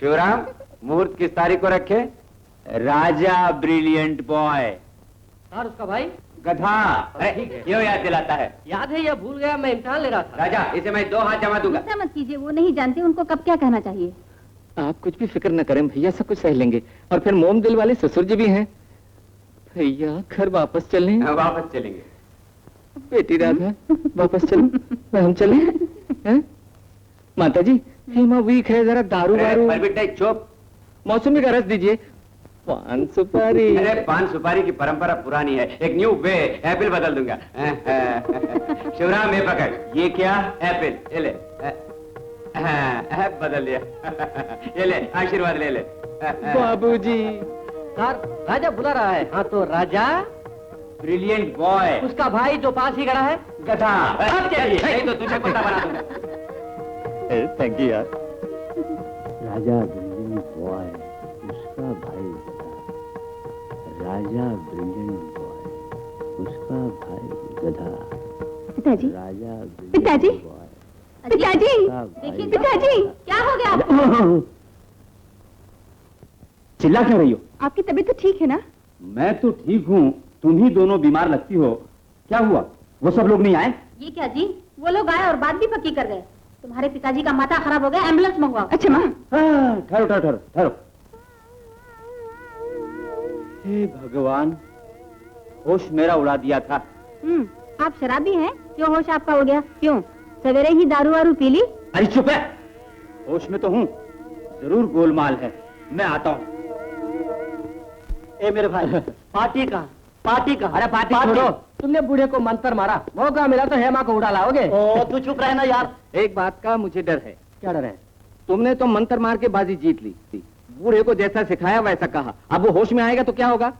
शिवराम, मुहूर्त किस तारीख को रखे? राजा ब्रिलियंट बॉय। और उसका भाई गधा। ठीक है। क्यों याद दिलाता है? याद है या भूल गया? मैं इम्तिहान ले रहा था। राजा, इसे मैं 2 हाथ जमा दूंगा। गुस्सा मत कीजिए, वो नहीं जानते उनको कब क्या कहना चाहिए। आप कुछ भी फिक्र न करें भैया, सब कुछ सह लेंगे। और फिर मोम दिल वाले ससुर जी भी हैं। भैया, घर वापस चलें? हाँ, वापस चलेंगे। बेटी राधा, वापस चलो। हम चलें? हैं? माता जी, हेमा वीक है, जरा दारू वारू। परबिटा, चुप। मौसमी का रस दीजिए। पान सुपारी। अरे, पान सुपारी की परंपरा पुरानी है, एक न्यू वे, एप्पल बदल दूंगा। शिवराम, ये पकड़। ये क्या? एप्पल, ये ले। बदल लिया। ये ले, आशीर्वाद ले ले। बाबूजी। राजा बुला रहा है। हाँ, तो राजा ब्रिलियंट बॉय, उसका भाई जो पास ही खड़ा है, गधा। अब चलिए। नहीं तो तुझे कुत्ता बना दूंगा। थैंक यू यार। राजा ब्रिलियंट बॉय, उसका भाई गधा। राजा ब्रिलियंट बॉय, उसका भाई गधा। पिताजी, राजा पिताजी, बॉय, पिताजी, देखिए पिताजी, क्या हो गया आपको? चिल्ला क्यों रही हो? आपकी तबीयत तो ठीक है ना? मैं तो ठीक हूँ, तुम ही दोनों बीमार लगती हो। क्या हुआ? वो सब लोग नहीं आए? ये क्या जी, वो लोग आए और बात भी पक्की कर गए। तुम्हारे पिताजी का माथा खराब हो गया, एम्बुलेंस मंगवाओ। अच्छा माँ। ठहरो ठहरो ठहरो ठहरो। हे भगवान, होश मेरा उड़ा दिया था। आप शराबी हैं, क्यों होश आपका हो गया? क्यों सवेरे ही दारू वारू पी ली? अरे चुप है, होश में तो हूँ, जरूर गोलमाल है। मैं आता हूँ। ए मेरे भाई, पार्टी का अरे पार्टी छोड़ो। तुमने बूढ़े को मंत्र मारा, मौका मिला तो हेमा को उड़ा लाओगे। ओ तू चुप रहना यार। एक बात का मुझे डर है। क्या डर है? तुमने तो मंत्र मार के बाजी जीत ली थी। बूढ़े को जैसा सिखाया वैसा कहा, अब वो होश में आएगा तो क्या होगा?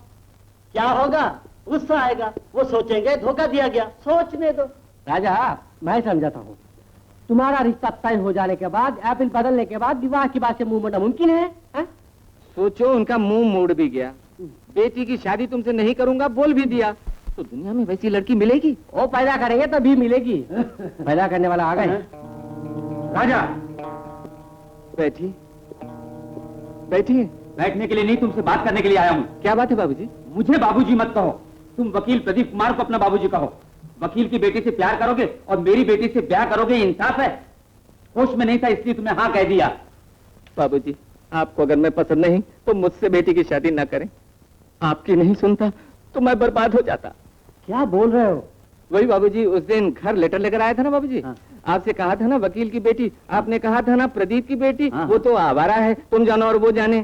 क्या होगा? गुस्सा आएगा, वो सोचेंगे धोखा दिया गया। सोचने दो। राजा, मैं समझाता हूँ, तुम्हारा रिश्ता तय हो जाने के बाद, एप्पल बदलने के बाद विवाह की बात से मुंह मोड़ना मुमकिन है? सोचो, उनका मुंह मोड़ भी गया। बेटी की शादी तुमसे नहीं करूंगा बोल भी दिया, तो दुनिया में वैसी लड़की मिलेगी? वो पैदा करेंगे तभी मिलेगी। पैदा करने वाला आ गए। राजा, बैठी बैठिए। बैठने के लिए नहीं, तुमसे बात करने के लिए आया हूँ। क्या बात है बाबूजी? मुझे बाबूजी मत कहो, तुम वकील प्रदीप कुमार को अपना बाबूजी कहो। वकील की बेटी से प्यार करोगे और मेरी बेटी से ब्याह करोगे, ये इंसाफ है? होश में नहीं था इसलिए तुम्हें हाँ कह दिया। बाबूजी, आपको अगर मैं पसंद नहीं तो मुझसे बेटी की शादी ना करें। आपकी नहीं सुनता तो मैं बर्बाद हो जाता। क्या बोल रहे हो? वही बाबूजी, उस दिन घर लेटर लेकर आया था ना बाबूजी। हाँ। आपसे कहा था ना वकील की बेटी, आपने कहा था ना प्रदीप की बेटी। हाँ। वो तो आवारा है, तुम जानो और वो जाने।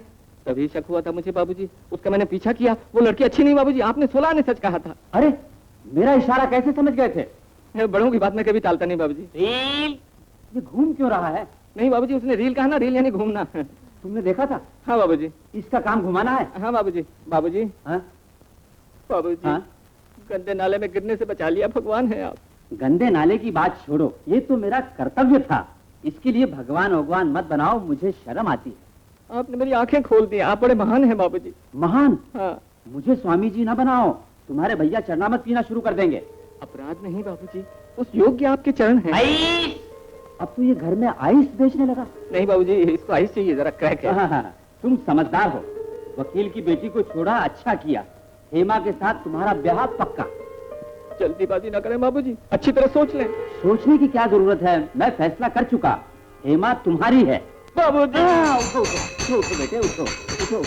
तभी शक हुआ था मुझे बाबूजी, उसका मैंने पीछा किया। वो लड़की अच्छी नहीं बाबूजी, आपने 16 ने सच कहा था। अरे, मेरा इशारा कैसे समझ गए थे? बड़ों की बात में कभी टालता नहीं बाबूजी। ये घूम क्यों रहा है? नहीं बाबूजी, उसने रील कहा ना, रील यानी घूमना। तुमने देखा था? हाँ बाबूजी। इसका काम घुमाना है? हाँ बाबूजी। बाबूजी, हाँ? बाबूजी, हाँ? गंदे नाले में गिरने से बचा लिया, भगवान है आप। गंदे नाले की बात छोड़ो, ये तो मेरा कर्तव्य था। इसके लिए भगवान भगवान मत बनाओ, मुझे शर्म आती है। आपने मेरी आंखें खोल दी, आप बड़े महान हैं बाबूजी। महान? हाँ। मुझे स्वामी जी ना बनाओ, तुम्हारे भैया चरणामृत पीना शुरू कर देंगे। अपराध नहीं बाबूजी, उस योग्य आपके चरण हैं। अब तो ये घर में आइस बेचने लगा। नहीं बाबूजी, इसको आइस चाहिए, जरा क्रैक है। हाँ, तुम समझदार हो, वकील की बेटी को छोड़ा, अच्छा किया। हेमा के साथ तुम्हारा ब्याह पक्का। जल्दीबाजी ना करें बाबूजी, अच्छी तरह सोच लें। सोचने की क्या जरूरत है, मैं फैसला कर चुका। हेमा तुम्हारी है। बाबूजी, उठो उठो उठो उठो बेटे, उठो उठो।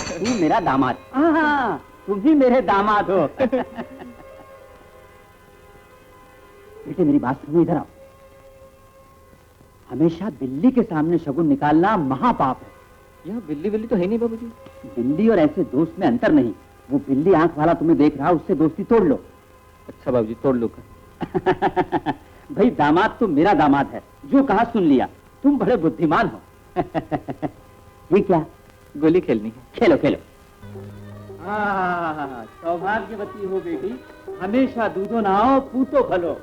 तू मेरा दामाद। हाँ, तुम ही मेरे दामाद हो। बेटे मेरी बात सुनो, इधर आओ। हमेशा बिल्ली के सामने शगुन निकालना महापाप है। यहाँ बिल्ली बिल्ली तो है नहीं बाबूजी। बिल्ली और ऐसे दोस्त में अंतर नहीं। वो बिल्ली आंख वाला तुम्हें देख रहा, उससे दोस्ती तोड़ लो। अच्छा बाबूजी, तोड़ लो कर। भाई दामाद तो मेरा दामाद है, जो कहा सुन लिया। तुम बड़े बुद्धिमान हो। ये क्या? गोली खेलनी है। खेलो खेलो। सौभाग्यवती हो बेटी, हमेशा दूधो नहाओ, पूतो फलो।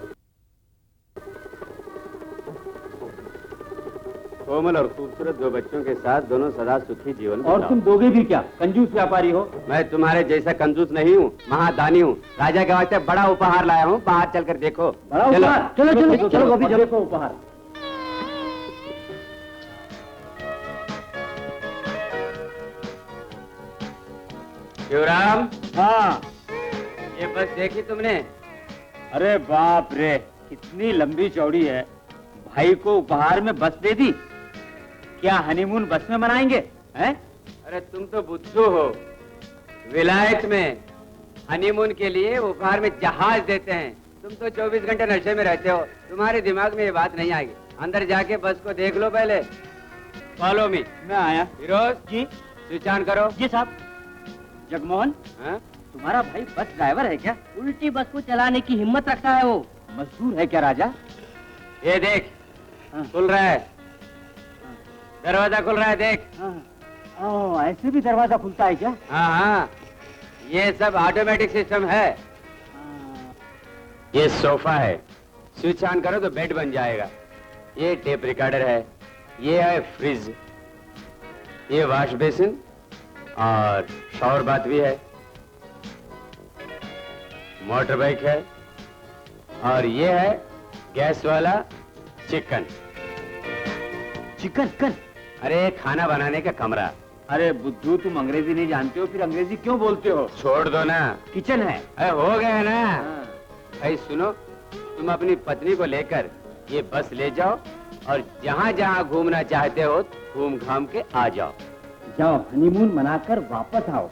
कोमल और खूबसूरत दो बच्चों के साथ दोनों सदा सुखी जीवन और तुम दोगे भी क्या? कंजूस व्यापारी हो। मैं तुम्हारे जैसा कंजूस नहीं हूँ, महादानी हूँ। राजा के वास्ते बड़ा उपहार लाया हूँ, बाहर चलकर देखो। बड़ा उपहार? चलो चलो चलो, चलो अभी देखो उपहार। शिवराम, हाँ। ये बस देखी तुमने? अरे बाप रे, कितनी लंबी चौड़ी है। भाई को उपहार में बस दे दी। क्या हनीमून बस में मनाएंगे? हैं? अरे तुम तो बुद्धू हो। विलायत में हनीमून के लिए उपहार में जहाज देते हैं। तुम तो 24 घंटे नशे में रहते हो, तुम्हारे दिमाग में ये बात नहीं आएगी। अंदर जाके बस को देख लो पहले। Follow me. मैं आया। फिरोज जी। स्विच ऑन करो। जी साहब। जगमोहन, हाँ? तुम्हारा भाई बस ड्राइवर है क्या? उल्टी बस को चलाने की हिम्मत रखता है वो। मजदूर है क्या राजा? ये देख, हाँ। खुल रहा है, दरवाजा खुल रहा है, देख। हाँ। ऐसे भी दरवाजा खुलता है क्या? हाँ हाँ, ये सब ऑटोमेटिक सिस्टम है। ये सोफा है, स्विच ऑन करो तो बेड बन जाएगा। ये टेप रिकॉर्डर है, ये है फ्रिज, ये वॉश बेसिन और शावर बाथ भी है। मोटर बाइक है और ये है गैस वाला चिकन। चिकन? अरे खाना बनाने का कमरा। अरे बुद्धू, तुम अंग्रेजी नहीं जानते हो, फिर अंग्रेजी क्यों बोलते हो? छोड़ दो ना। किचन है। अरे हो गया ना। भाई सुनो, तुम अपनी पत्नी को लेकर ये बस ले जाओ और जहाँ जहाँ घूमना चाहते हो घूम घाम के आ जाओ। जाओ, हनीमून मनाकर वापस आओ।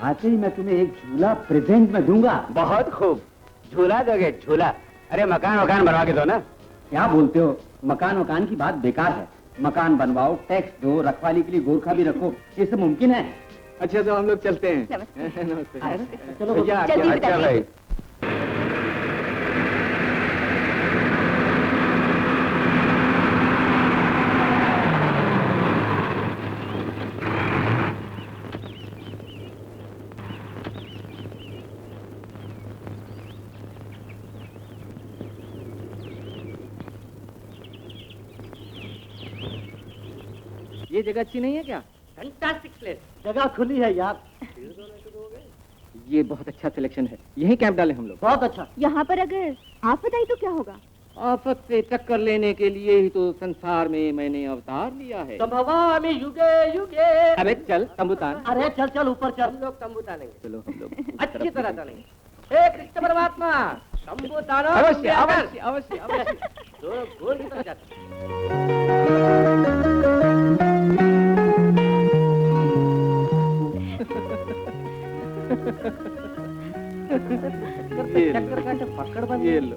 आते ही मैं तुम्हें एक झूला प्रेजेंट में दूंगा। बहुत खूब, झूला दोगे? झूला? अरे मकान बनवा के दो ना। क्या बोलते हो? मकान की बात बेकार है। मकान बनवाओ, टैक्स दो, रखवाली के लिए गोरखा भी रखो, ये सब मुमकिन है। अच्छा तो हम लोग चलते हैं। नमस्ते। चलो भैया, जल्दी अच्छा बताइए। भाई। ये जगह अच्छी नहीं है क्या? Fantastic place. जगह खुली है यार। ये बहुत अच्छा सिलेक्शन है, यही कैंप डालें हम लोग। बहुत अच्छा। यहाँ पर अगर आफत आई तो क्या होगा? आफत से टक्कर लेने के लिए ही तो संसार में मैंने अवतार लिया है। संभवामि युगे युगे। अबे चल तंबू तान। अरे चल चल ऊपर चल। हम लोग तंबू तानेंगे। चलो हम लोग अच्छी तरह तानेंगे। हे कृष्ण परमात्मा, तंबू तानो। अवश्य अवश्य अवश्य अवश्य। दोनों गोल की तरफ जाते। चक्कर का तो पकड़ बन। ये लो,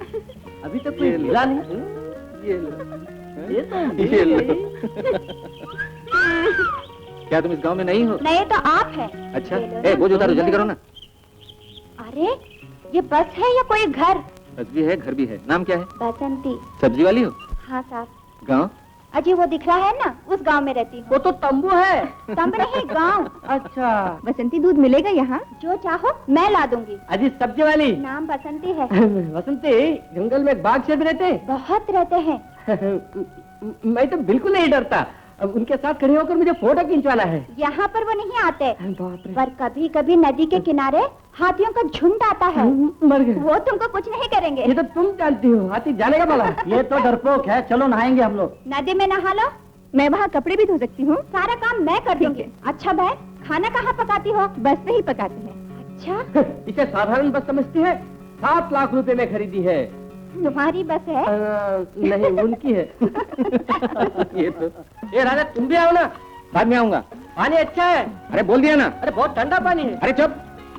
अभी तक कोई मिला नहीं। ये लो, ये तो ये लो। क्या तुम इस गांव में नहीं हो? नहीं तो आप है। अच्छा, ए बोझ उतारो, जल्दी करो ना। अरे ये बस है या कोई घर? बस भी है, घर भी है। नाम क्या है? बसंती। सब्जी वाली हो? हाँ साहब। गांव? अजी वो दिख रहा है ना, उस गांव में रहती हूँ। वो तो तंबू है। तंब नहीं, गांव। अच्छा। बसंती दूध मिलेगा यहाँ? जो चाहो मैं ला दूंगी। अजी सब्जी वाली। नाम बसंती है। वसंती, जंगल में बाघ से भी रहते? बहुत रहते हैं। मैं तो बिल्कुल नहीं डरता। अब उनके साथ खड़े होकर मुझे फोटो खिंचवाना है। यहाँ पर वो नहीं आते, बाप रे। पर कभी कभी नदी के किनारे हाथियों का झुंड आता है। मर गए। वो तुमको कुछ नहीं करेंगे। ये तो तुम जानती हो, हाथी जाने का भला। ये तो डरपोक है, चलो नहाएंगे हम लोग। नदी में नहा लो, मैं वहाँ कपड़े भी धो सकती हूँ। सारा काम मैं कर दूंगी। अच्छा बहन, खाना कहाँ पकाती हो? बस से ही पकाते हैं। अच्छा, इसे साधारण बस समझती है? 7 लाख रुपए में खरीदी है। तुम्हारी बस है? नहीं, उनकी है। ये तो। ये राजा, तुम भी आओ ना। बाद में आऊंगा। पानी अच्छा है। अरे बोल दिया ना। अरे बहुत ठंडा पानी है। अरे चुप।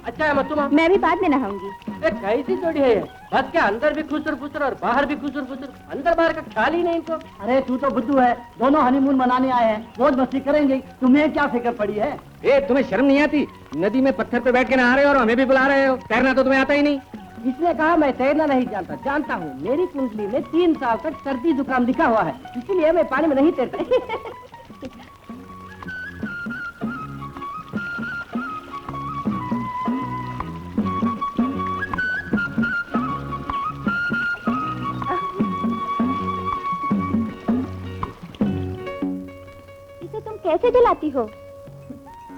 अच्छा है, मत तुम। मैं भी बाद में नहाऊंगी। कैसी जोड़ी है ये? बस के अंदर भी खुसर फुसर और बाहर भी खुसर फुसर, अंदर बाहर का ख्याल ही नहीं इनको। अरे तू तो बुद्धू है, दोनों हनीमून मनाने आए हैं, मौज मस्ती करेंगे, तुम्हें क्या फिक्र पड़ी है? ए, तुम्हें शर्म नहीं आती? नदी में पत्थर पे बैठ के नहा रहे हो और हमें भी बुला रहे हो। तैरना तो तुम्हें आता ही नहीं। इसने कहा मैं तैरना नहीं जानता, जानता हूँ। मेरी कुंडली में 3 साल तक सर्दी जुकाम लिखा हुआ है, इसीलिए मैं पानी में नहीं तैरता। इसे तुम कैसे जलाती हो?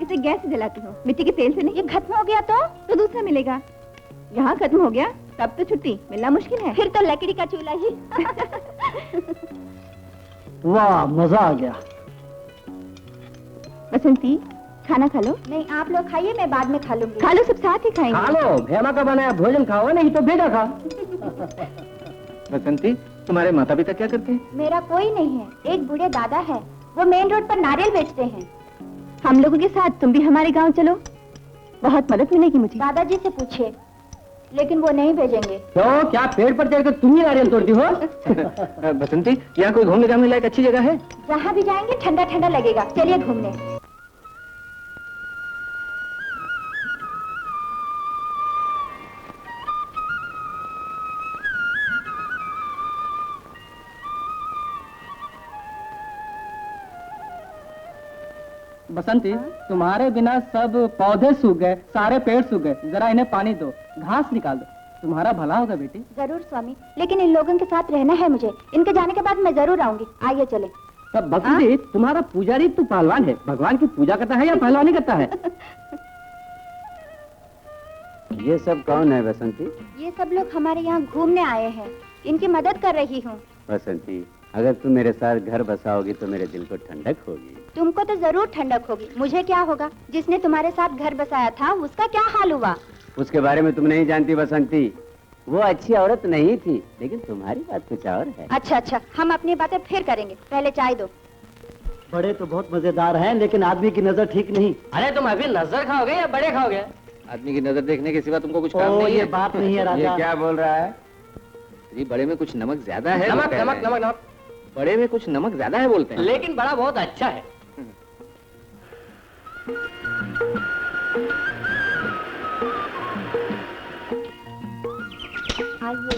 इसे गैस से जलाती हो, मिट्टी के तेल से नहीं। ये खत्म हो गया तो दूसरा मिलेगा। यहाँ खत्म हो गया तब तो छुट्टी मिलना मुश्किल है। फिर तो लकड़ी का चूल्हा ही। वाह, मजा आ गया। बसंती, खाना खा लो। नहीं, आप लोग खाइए, मैं बाद में खा लूंगी। खा लो, सब साथ ही खाएंगे। खा लो, भेमा का बनाया भोजन खाओ, नहीं तो बेटा खा। बसंती, तुम्हारे माता पिता क्या करते हैं? मेरा कोई नहीं है, एक बूढ़े दादा है, वो मेन रोड पर नारियल बेचते हैं। हम लोगों के साथ तुम भी हमारे गांव चलो, बहुत मदद मिलेगी मुझे। दादाजी से पूछिए, लेकिन वो नहीं भेजेंगे। तो क्या पेड़ पर चढ़कर तुम ही नारियल तोड़ती हो? बसंती, यहाँ कोई घूमने जाने लायक अच्छी जगह है? जहाँ भी जाएंगे ठंडा ठंडा लगेगा, चलिए घूमने। बसंती, तुम्हारे बिना सब पौधे सूख गए, सारे पेड़ सूख गए, जरा इन्हें पानी दो, घास निकाल दो, तुम्हारा भला होगा बेटी। जरूर स्वामी, लेकिन इन लोगों के साथ रहना है मुझे। इनके जाने के बाद मैं जरूर आऊंगी। आइए चले। तब बसंती, तुम्हारा पुजारी तो पहलवान है, भगवान की पूजा करता है या पहलवानी करता है? ये सब कौन है बसंती? ये सब लोग हमारे यहाँ घूमने आए हैं, इनकी मदद कर रही हूँ। बसंती, अगर तुम मेरे साथ घर बसाओगी तो मेरे दिल को ठंडक होगी। तुमको तो जरूर ठंडक होगी, मुझे क्या होगा? जिसने तुम्हारे साथ घर बसाया था उसका क्या हाल हुआ? उसके बारे में तुम नहीं जानती बसंती। वो अच्छी औरत नहीं थी, लेकिन तुम्हारी बात कुछ और है। अच्छा अच्छा, हम अपनी बातें फिर करेंगे, पहले चाय दो। बड़े तो बहुत मजेदार हैं, लेकिन आदमी की नजर ठीक नहीं। अरे तुम अभी नजर खाओगे या बड़े खाओगे? आदमी की नजर देखने के सिवा तुमको कुछ काम नहीं ये है। बात नहीं है ये राजा। क्या बोल रहा है? जी, बड़े में कुछ नमक ज्यादा है। नमक वो कह नमक रहे हैं। नमक नमक। बड़े में कुछ नमक ज्यादा है बोलते हैं। लेकिन बड़ा बहुत अच्छा है। आइए।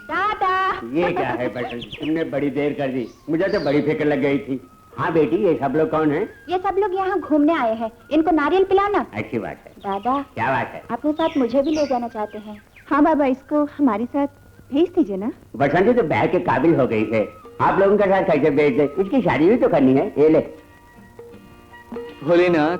दादा। ये क्या है बसंती, तुमने बड़ी देर कर दी, मुझे तो बड़ी फिक्र लग गई थी। हाँ बेटी, ये सब लोग कौन है? ये सब लोग यहाँ घूमने आए हैं, इनको नारियल पिलाना। अच्छी बात है। दादा, क्या बात है? अपने साथ मुझे भी ले जाना चाहते हैं। हाँ बाबा, इसको हमारे साथ भेज दीजिए ना। बसंती तो बैग के काबिल हो गई है, आप लोगों के साथ कैसे भेज दे? इसकी शादी भी तो करनी है। ये ले। भोलेनाथ,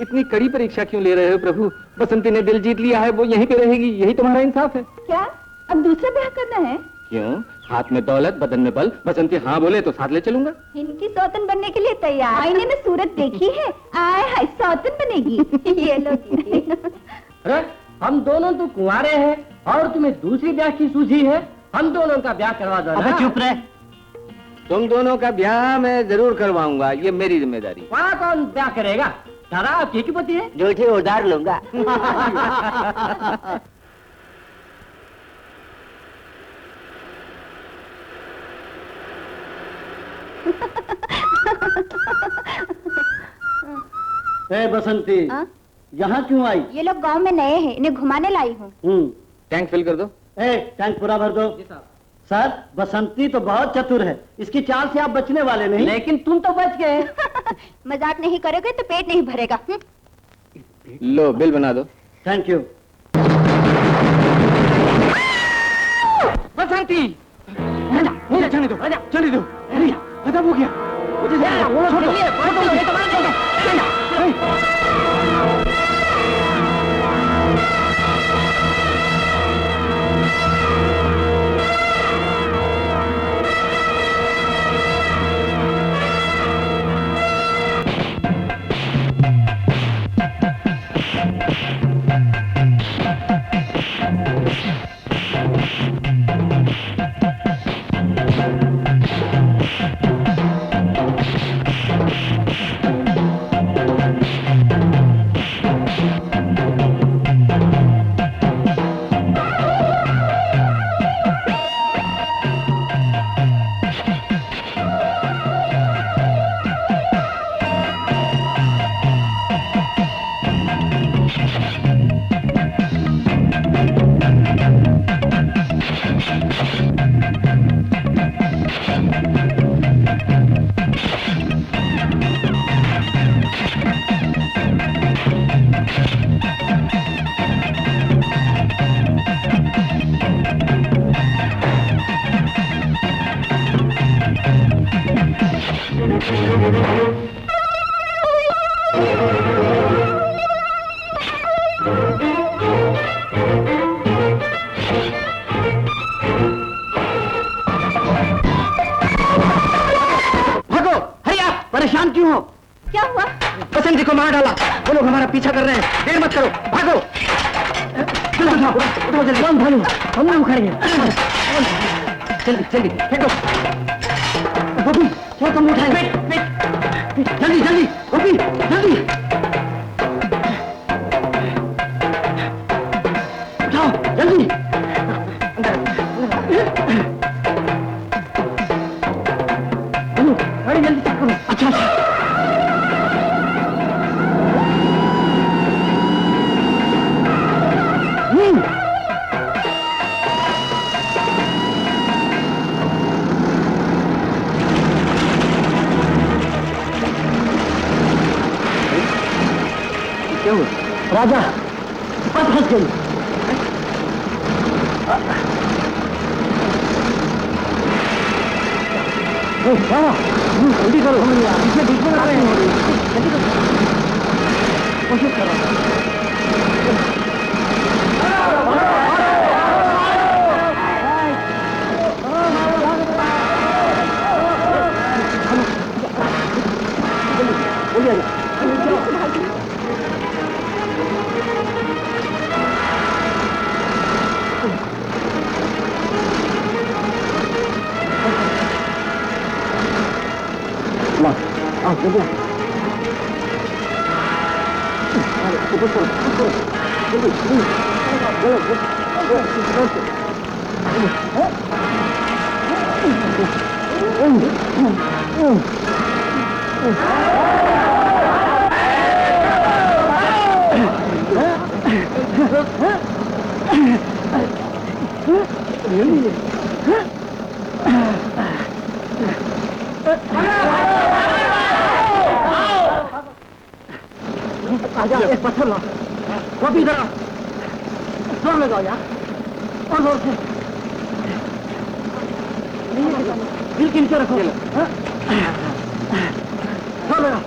इतनी कड़ी परीक्षा क्यों ले रहे हो प्रभु? बसंती ने दिल जीत लिया है, वो यहीं पे रहेगी, यही तुम्हारा इंसाफ है। क्या अब दूसरा ब्याह करना है? क्यों? हाथ में दौलत, बदन में बल। बसंती हाँ बोले तो साथ ले चलूंगा। इनकी सौतन बनने के लिए तैयार। आईने में सूरत देखी है, आए हाय सौतन बनेगी। ये लो दीदी। अरे हम दोनों तो कुंवारे हैं और तुम्हें दूसरी ब्याह की सूझी है, हम दोनों का ब्याह करवा दो। अबे चुप रहे। तुम दोनों का ब्याह मैं जरूर करवाऊंगा, ये मेरी जिम्मेदारी। वहाँ कौन ब्याह करेगा? दादा, आप की पति है? जो थे उधार लूंगा। ए बसंती, हाँ? यहाँ क्यों आई? ये लोग गांव में नए हैं, इन्हें घुमाने लाई हूँ। टैंक फिल कर दो। ए, टैंक पूरा भर दो। सर, बसंती तो बहुत चतुर है, इसकी चाल से आप बचने वाले नहीं। लेकिन तुम तो बच गए। मजाक नहीं करोगे तो पेट नहीं भरेगा। लो, बिल बना दो। Thank you. बसंती, मुझे चलने दो, चलने दो। खत्म हो गया। भागो, हरी आप, परेशान क्यों हो? क्या हुआ? बसंत जी को मार डाला। वो लोग हमारा पीछा कर रहे हैं। देर मत करो, भागो। चलो उठाओ, उठाओ जल्दी। कौन भालू? हम लोग खड़े हैं। जल्दी जल्दी फेंको। गोपी, वो तुम उठाए। जल्दी जल्दी, गोपी जल्दी। उठाओ जल्दी। गाड़ी जल्दी चेक करो। अच्छा अच्छा। क्या हुआ? राजा बस फंस गई। जल्दी करो, पीछे बीच में लड़ाई हो रही है। जल्दी करो, कोशिश करो। आजा, एक पत्थर ला। वो भी इधर जोर लगाओ यार, और जोर से। दिल के नीचे रखो। जोर लगाओ।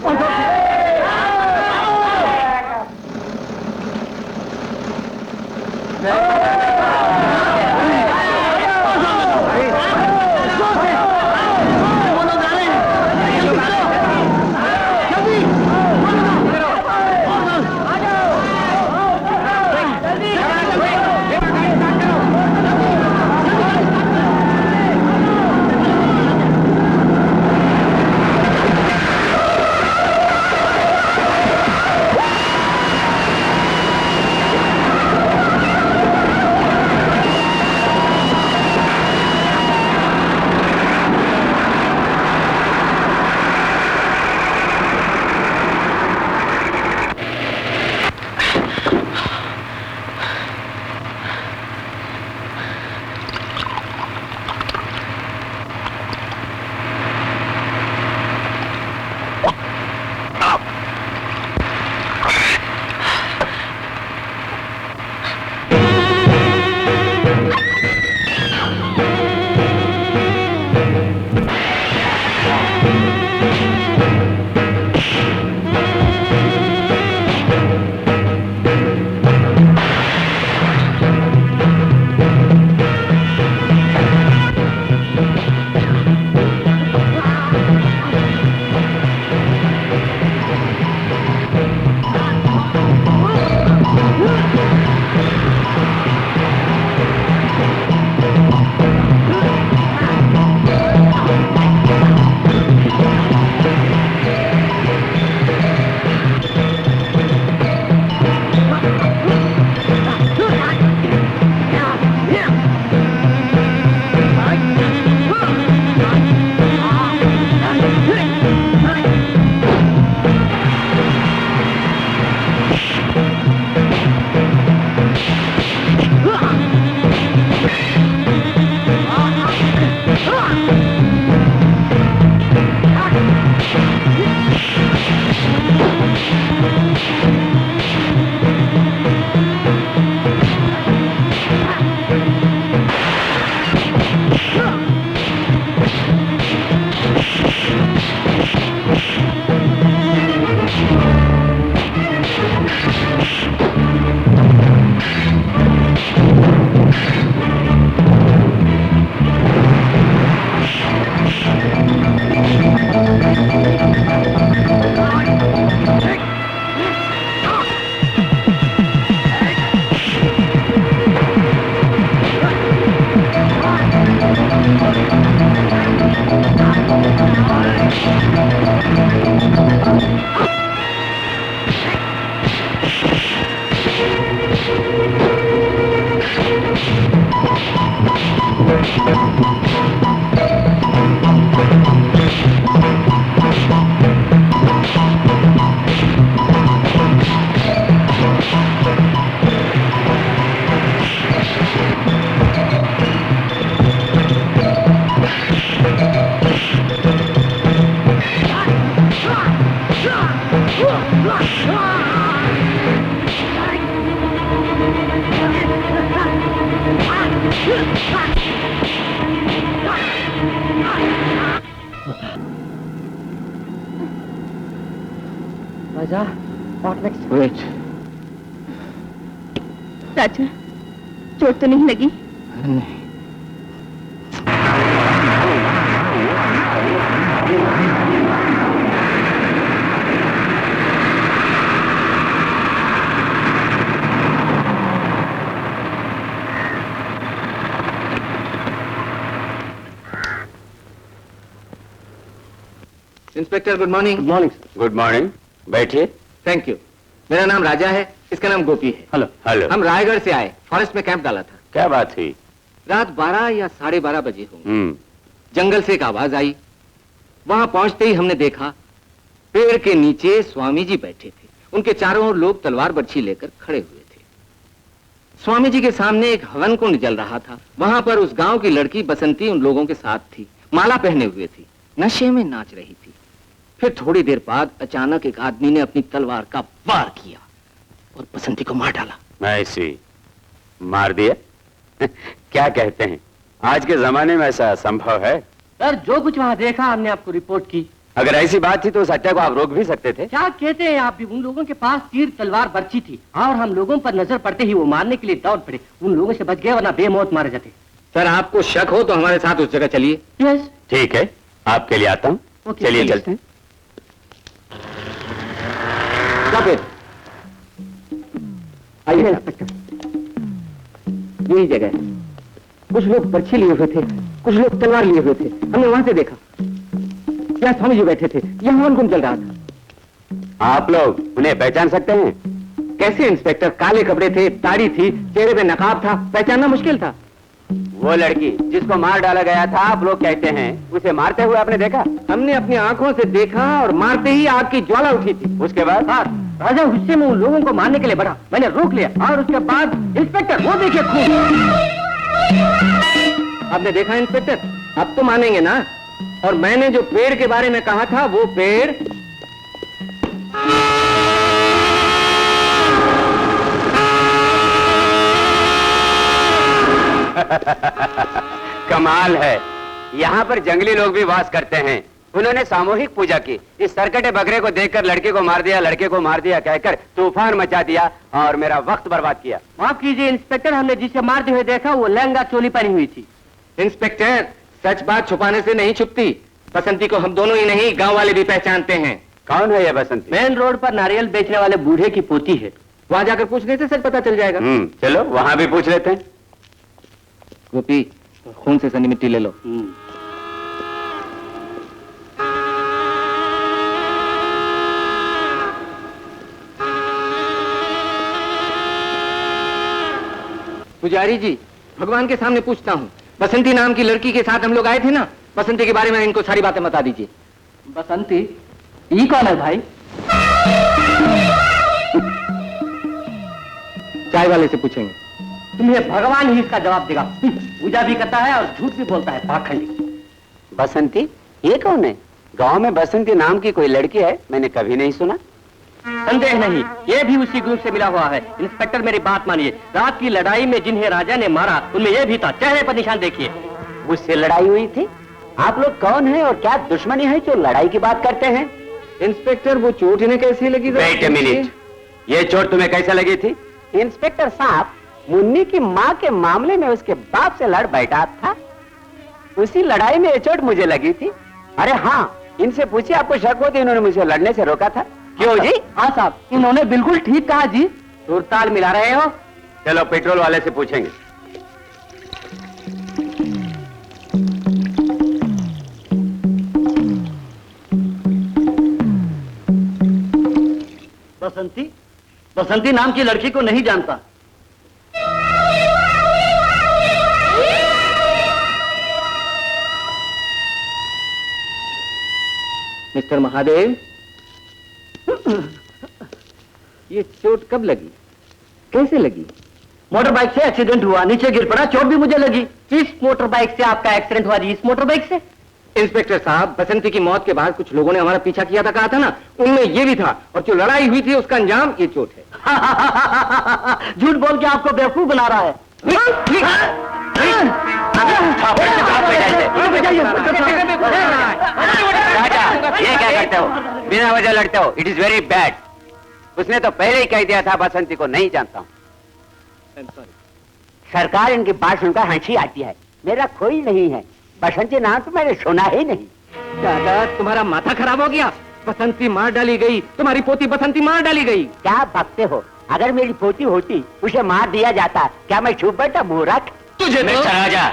और जोर से। राजा, what next? Wait. राजा, चोट तो नहीं लगी? नहीं। Inspector good morning. Good morning. Good morning, बैठिए। Thank you. मेरा नाम राजा है, इसका नाम गोपी है। हेलो। हेलो। हम रायगढ़ से आए, फॉरेस्ट में कैंप डाला था। क्या बात हुई? रात 12 या 12:30 बजे होंगे। जंगल से एक आवाज आई। वहां पहुंचते ही हमने देखा पेड़ के नीचे स्वामी जी बैठे थे। उनके चारों ओर लोग तलवार बर्छी लेकर खड़े हुए थे। स्वामी जी के सामने एक हवन कुंड जल रहा था। वहां पर उस गांव की लड़की बसंती उन लोगों के साथ थी, माला पहने हुए थी, नशे में नाच रही थी। फिर थोड़ी देर बाद अचानक एक आदमी ने अपनी तलवार का वार किया और बसंती को मार डाला। ऐसी मार दिया? क्या कहते हैं, आज के जमाने में ऐसा संभव है? सर, जो कुछ वहाँ देखा हमने आपको रिपोर्ट की। अगर ऐसी बात थी तो उस हत्या को आप रोक भी सकते थे। क्या कहते हैं आप भी? उन लोगों के पास तीर तलवार बर्छी थी और हम लोगों पर नजर पड़ते ही वो मारने के लिए दौड़ पड़े। उन लोगों से बच गए, वरना बेमौत मारे जाते। सर, आपको शक हो तो हमारे साथ उस जगह चलिए। यस। ठीक है, आपके लिए आता हूँ। ओके, चलिए प्लीज। चलते हैं। आइए इंस्पेक्टर, यही जगह है। कुछ लोग बर्छी लिए हुए थे, कुछ लोग तलवार लिए हुए थे। हमने वहां से देखा, यहाँ स्वामी जी बैठे थे, यहाँ हवन कुंड चल रहा था। आप लोग उन्हें पहचान सकते हैं? कैसे इंस्पेक्टर? काले कपड़े थे, दाढ़ी थी, चेहरे पे नकाब था, पहचानना मुश्किल था। वो लड़की जिसको मार डाला गया था, आप लोग कहते हैं उसे मारते हुए आपने देखा? हमने अपनी आंखों से देखा और मारते ही आग की ज्वाला उठी थी। उसके बाद? राजा गुस्से में उन लोगों को मारने के लिए बढ़ा। मैंने रोक लिया और उसके बाद इंस्पेक्टर वो देखिए खून। आपने देखा इंस्पेक्टर? अब तो मानेंगे ना? और मैंने जो पेड़ के बारे में कहा था, वो पेड़ कमाल है, यहाँ पर जंगली लोग भी वास करते हैं। उन्होंने सामूहिक पूजा की। इस सरकटे बकरे को देखकर लड़के को मार दिया, लड़के को मार दिया कहकर तूफान मचा दिया और मेरा वक्त बर्बाद किया। माफ कीजिए इंस्पेक्टर, हमने जिसे मारते हुए देखा वो लहंगा चोली पहनी हुई थी। इंस्पेक्टर, सच बात छुपाने से नहीं छुपती। बसंती को हम दोनों ही नहीं, गांव वाले भी पहचानते हैं। कौन है ये बसंती? मेन रोड पर नारियल बेचने वाले बूढ़े की पोती है। वहां जाकर पूछने से सच पता चल जाएगा। चलो वहां भी पूछ लेते हैं। गोपी, खून से सनी मिट्टी ले लो। पुजारी जी, भगवान के सामने पूछता हूँ, बसंती नाम की लड़की के साथ हम लोग आए थे ना? बसंती के बारे में इनको सारी बातें बता दीजिए। बसंती? ये कौन है भाई? चाय वाले से पूछेंगे। तुम्हें भगवान ही इसका जवाब देगा। पूजा भी करता है और झूठ भी बोलता है, पाखंडी। बसंती? ये कौन है? गांव में बसंती नाम की कोई लड़की है? मैंने कभी नहीं सुना। संदेह नहीं, ये भी उसी ग्रुप से मिला हुआ है। इंस्पेक्टर मेरी बात मानिए, रात की लड़ाई में जिन्हें राजा ने मारा उनमें ये भी था। चेहरे पर निशान देखिए। उससे लड़ाई हुई थी? आप लोग कौन है और क्या दुश्मनी है जो लड़ाई की बात करते हैं? इंस्पेक्टर, वो चोट इन्हें कैसी लगी? वेट अ मिनट, ये चोट तुम्हें कैसे लगी थी? इंस्पेक्टर साहब, मुन्नी की माँ के मामले में उसके बाप से लड़ बैठा था, उसी लड़ाई में ये चोट मुझे लगी थी। अरे हाँ, इनसे पूछिए, आपको शक हो तो इन्होंने मुझे लड़ने से रोका था। क्यों जी? हाँ साहब, इन्होंने बिल्कुल ठीक कहा जी। सुरताल मिला रहे हो? चलो पेट्रोल वाले से पूछेंगे। बसंती? बसंती नाम की लड़की को नहीं जानता। मिस्टर महादेव, ये चोट कब लगी, कैसे लगी? मोटर बाइक से एक्सीडेंट हुआ, नीचे गिर पड़ा, चोट भी मुझे लगी। इस मोटर बाइक से आपका एक्सीडेंट हुआ जी? इस मोटर बाइक से? इंस्पेक्टर साहब, बसंती की मौत के बाद कुछ लोगों ने हमारा पीछा किया था, कहा था ना, उनमें ये भी था, और जो लड़ाई हुई थी उसका अंजाम ये चोट है। झूठ बोल के आपको बेवकूफ बना रहा है। राजा, ये क्या करते हो? बिना वजह लड़ते हो। It is very bad. उसने तो पहले ही कह दिया था बसंती को नहीं जानता हूँ। सरकार इनकी बात सुनकर हंसी आती है। मेरा कोई नहीं है, बसंती नाम तो मैंने सुना ही नहीं। दादा, तुम्हारा माथा खराब हो गया। बसंती मार डाली गई, तुम्हारी पोती बसंती मार डाली गई। क्या बकते हो? अगर मेरी पोती होती उसे मार दिया जाता, क्या मैं छुप बैठा मूर्ख? तुझे मिस्टर राजा,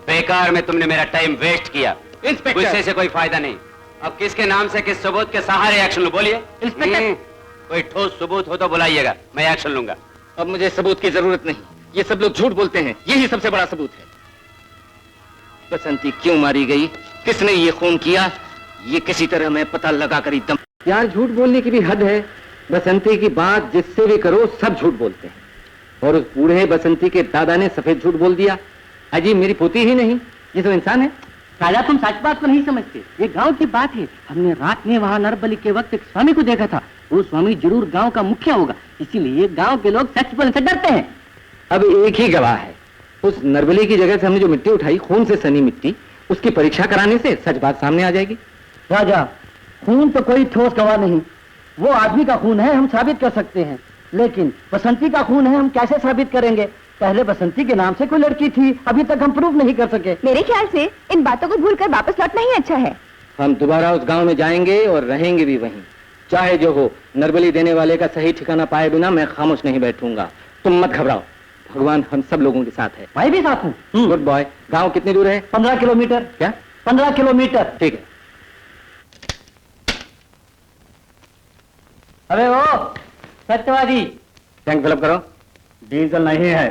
बेकार में तुमने मेरा टाइम वेस्ट किया। इंस्पेक्टर, गुस्से से कोई फायदा नहीं। अब किसके नाम से, किस सबूत के सहारे एक्शन लो? बोलिए। इंस्पेक्टर, कोई ठोस सबूत हो तो बुलाइएगा, मैं एक्शन लूंगा। अब मुझे सबूत की जरूरत नहीं, ये सब लोग झूठ बोलते हैं, यही सबसे बड़ा सबूत है। बसंती क्यों मारी गई, किसने ये खून किया, ये किसी तरह मैं पता लगा कर एकदम। यार, झूठ बोलने की भी हद है। बसंती की बात जिससे भी करो सब झूठ बोलते हैं, और उस बूढ़े बसंती के दादा ने सफेद झूठ बोल दिया। अजी, मेरी पोती ही नहीं, ये तो इंसान है। राजा, तुम सच बात को नहीं समझते। ये गांव की बात है। हमने रात में वहाँ नरबली के वक्त एक स्वामी को देखा था। वो स्वामी जरूर गांव का मुखिया होगा, इसीलिए गांव के लोग सच बोलने से डरते हैं। अब एक ही गवाह है। उस नरबली की जगह से हमने जो मिट्टी उठाई, खून से सनी मिट्टी, उसकी परीक्षा कराने से सच बात सामने आ जाएगी। राजा, खून तो कोई ठोस गवाह नहीं। वो आदमी का खून है, हम साबित कर सकते हैं, लेकिन बसंती का खून है, हम कैसे साबित करेंगे? पहले बसंती के नाम से कोई लड़की थी, अभी तक हम प्रूफ नहीं कर सके। मेरे ख्याल से इन बातों को भूलकर वापस लौटना ही अच्छा है। हम दोबारा उस गांव में जाएंगे और रहेंगे भी वहीं, चाहे जो हो। नरबली देने वाले का सही ठिकाना पाए बिना मैं खामोश नहीं बैठूंगा। तुम मत घबराओ, भगवान हम सब लोगों के साथ है। मैं भी साथ हूँ। Good boy. गांव कितनी दूर है? 15 किलोमीटर। क्या? 15 किलोमीटर। ठीक है। अरे ओ सत्यवादी, टैंक फिलअप करो। डीजल नहीं है।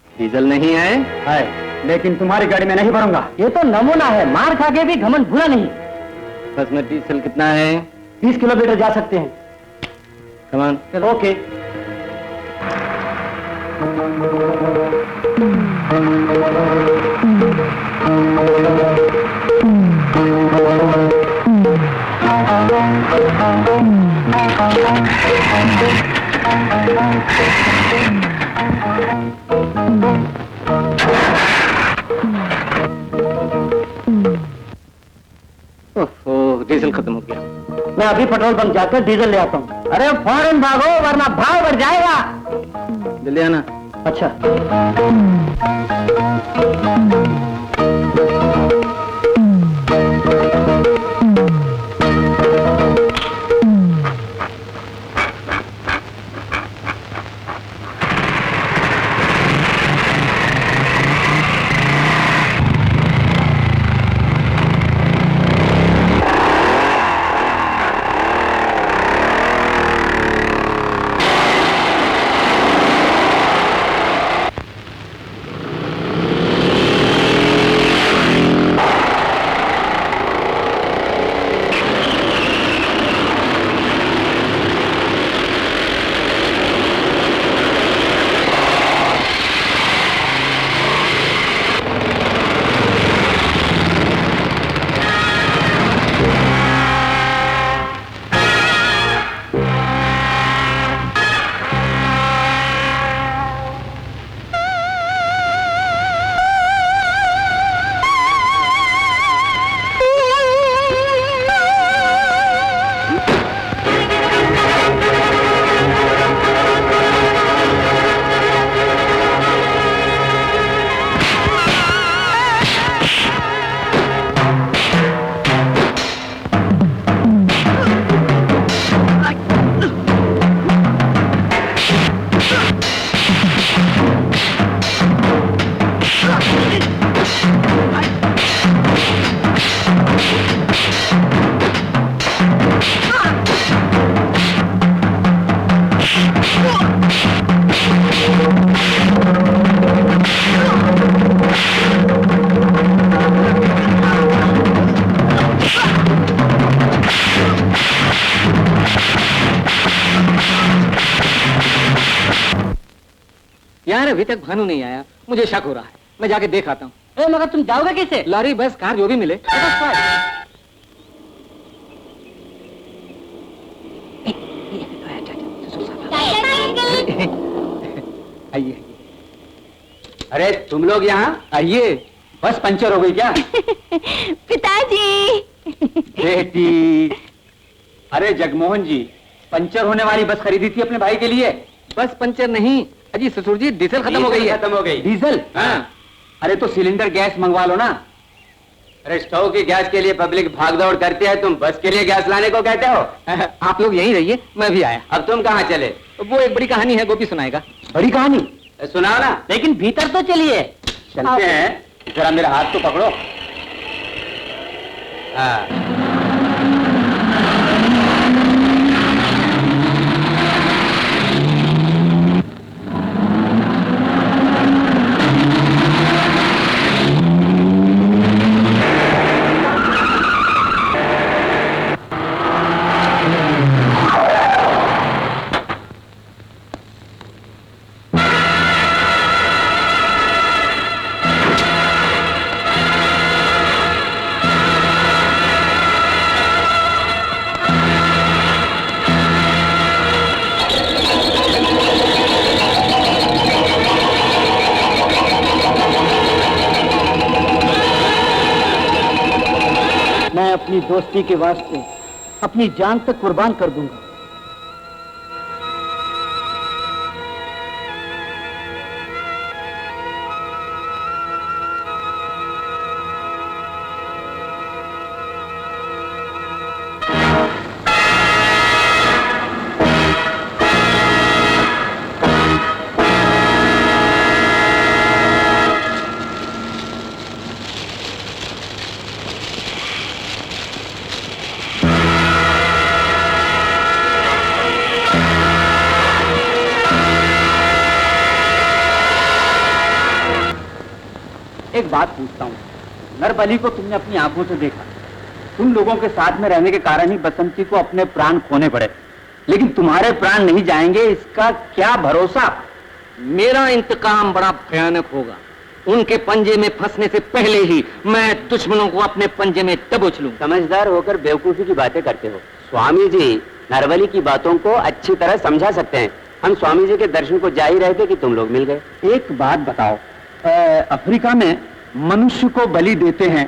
डीजल नहीं है? है, लेकिन तुम्हारी गाड़ी में नहीं भरूंगा। ये तो नमूना है, मार खा के भी घमंड भूला नहीं। बस में डीजल कितना है? 30 किलोमीटर जा सकते हैं। कमान। ओके। ओह, डीजल खत्म हो गया। मैं अभी पेट्रोल पंप जाकर डीजल ले आता हूँ। अरे फौरन भागो वरना भाव बढ़ जाएगा। जल्दी आना। अच्छा। यार, अभी तक भानु नहीं आया, मुझे शक हो रहा है। मैं जाके देख आता हूँ। मगर तुम जाओगे कैसे? लॉरी, बस, कार, जो भी मिले। आइए। अरे तुम लोग यहाँ आइए, बस पंचर हो गई क्या? पिताजी। बेटी, अरे जगमोहन जी, पंचर होने वाली बस खरीदी थी अपने भाई के लिए। बस पंचर नहीं अजी ससुर जी, डीजल खत्म हो गई है। खत्म हो गई डीजल? हाँ। अरे तो सिलेंडर गैस मंगवा लो ना। अरे स्टोव की गैस के लिए पब्लिक भागदौड़ करती है, तुम बस के लिए गैस लाने को कहते हो? आप लोग यहीं रहिए, मैं भी आया। अब तुम कहाँ चले? वो एक बड़ी कहानी है, गोपी सुनाएगा। बड़ी कहानी? सुनाओ ना। लेकिन भीतर तो चलिए। चलते हैं, जरा मेरा हाथ तो पकड़ो। हाँ। मैं अपनी दोस्ती के वास्ते अपनी जान तक कुर्बान कर दूंगा। एक बात पूछता हूँ, नरबली को तुमने अपनी आंखों से देखा, तुम लोगों के साथ में रहने के कारण ही बसंती को अपने प्राण खोने पड़े, लेकिन तुम्हारे प्राण नहीं जाएंगे, इसका क्या भरोसा? मेरा इंतकाम बड़ा भयानक होगा। उनके पंजे में फंसने से पहले ही मैं दुश्मनों को अपने पंजे में दबोच लूं। समझदार होकर बेवकूफी की बातें करते हो। स्वामी जी नरबली की बातों को अच्छी तरह समझा सकते हैं। हम स्वामी जी के दर्शन को जा ही रहे थे कि तुम लोग मिल गए। एक बात बताओ, अफ्रीका में मनुष्य को बलि देते हैं,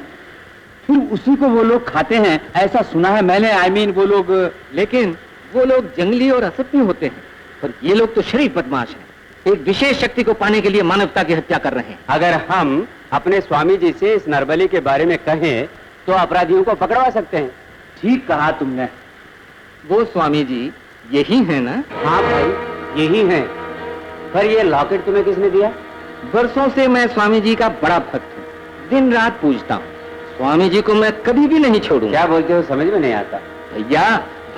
फिर उसी को वो लोग खाते हैं, ऐसा सुना है मैंने। वो लोग, लेकिन वो लोग जंगली और असत्य होते हैं, पर ये लोग तो शरीफ बदमाश हैं। एक विशेष शक्ति को पाने के लिए मानवता की हत्या कर रहे हैं। अगर हम अपने स्वामी जी से इस नरबली के बारे में कहें तो अपराधियों को पकड़वा सकते हैं। ठीक कहा तुमने। वो स्वामी जी यही है ना? हाँ भाई, यही है। पर ये लॉकेट तुम्हें किसने दिया? वर्षों से मैं स्वामी जी का बड़ा भक्त हूँ, दिन रात पूजता हूँ। स्वामी जी को मैं कभी भी नहीं छोड़ूंगा। क्या बोलते हो, समझ में नहीं आता। भैया,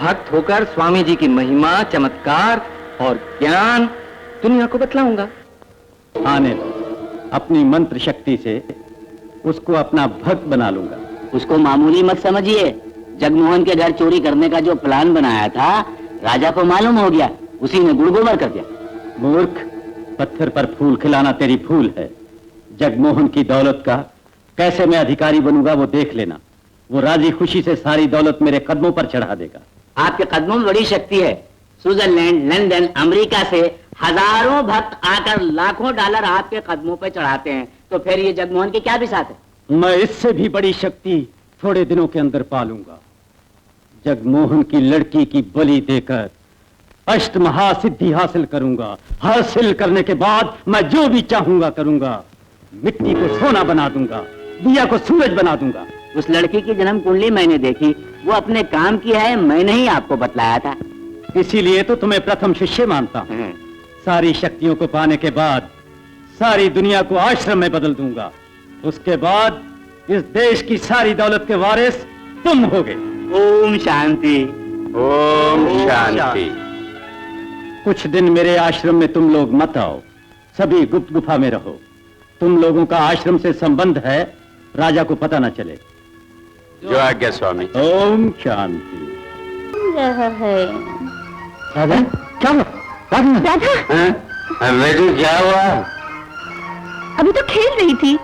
भक्त होकर स्वामी जी की महिमा, चमत्कार और ज्ञान दुनिया को बतलाऊंगा। आने दो, अपनी मंत्र शक्ति से उसको अपना भक्त बना लूंगा। उसको मामूली मत समझिए। जगमोहन के घर चोरी करने का जो प्लान बनाया था, राजा को मालूम हो गया, उसी ने गुड़गुमर कर दिया। मूर्ख, पत्थर पर फूल खिलाना तेरी भूल है। जगमोहन की दौलत का कैसे मैं अधिकारी बनूंगा वो देख लेना। वो राजी खुशी से सारी दौलत मेरे कदमों पर चढ़ा देगा। आपके कदमों में बड़ी शक्ति है। स्विट्जरलैंड, लंदन, अमेरिका से हजारों भक्त आकर लाखों डॉलर आपके कदमों पर चढ़ाते हैं, तो फिर ये जगमोहन की क्या बिसात है? मैं इससे भी बड़ी शक्ति थोड़े दिनों के अंदर पालूंगा। जगमोहन की लड़की की बलि देकर अष्ट महासिद्धि हासिल करूंगा। हासिल करने के बाद मैं जो भी चाहूंगा करूंगा। मिट्टी को सोना बना दूंगा, दिया को सूरज बना दूंगा। उस लड़की की जन्म कुंडली मैंने देखी, वो अपने काम की है, मैंने ही आपको बतलाया था। इसीलिए तो तुम्हें प्रथम शिष्य मानता हूं। सारी शक्तियों को पाने के बाद सारी दुनिया को आश्रम में बदल दूंगा। उसके बाद इस देश की सारी दौलत के वारिस तुम होगे। ओम शांति। ओम शांति। कुछ दिन मेरे आश्रम में तुम लोग मत आओ, सभी गुप्त गुफा में रहो। तुम लोगों का आश्रम से संबंध है, राजा को पता न चले। जो आज्ञा स्वामी। ओम शांति। रहा है। राजा क्या हुआ? राधा, बेटी क्या हुआ? अभी तो खेल रही थी,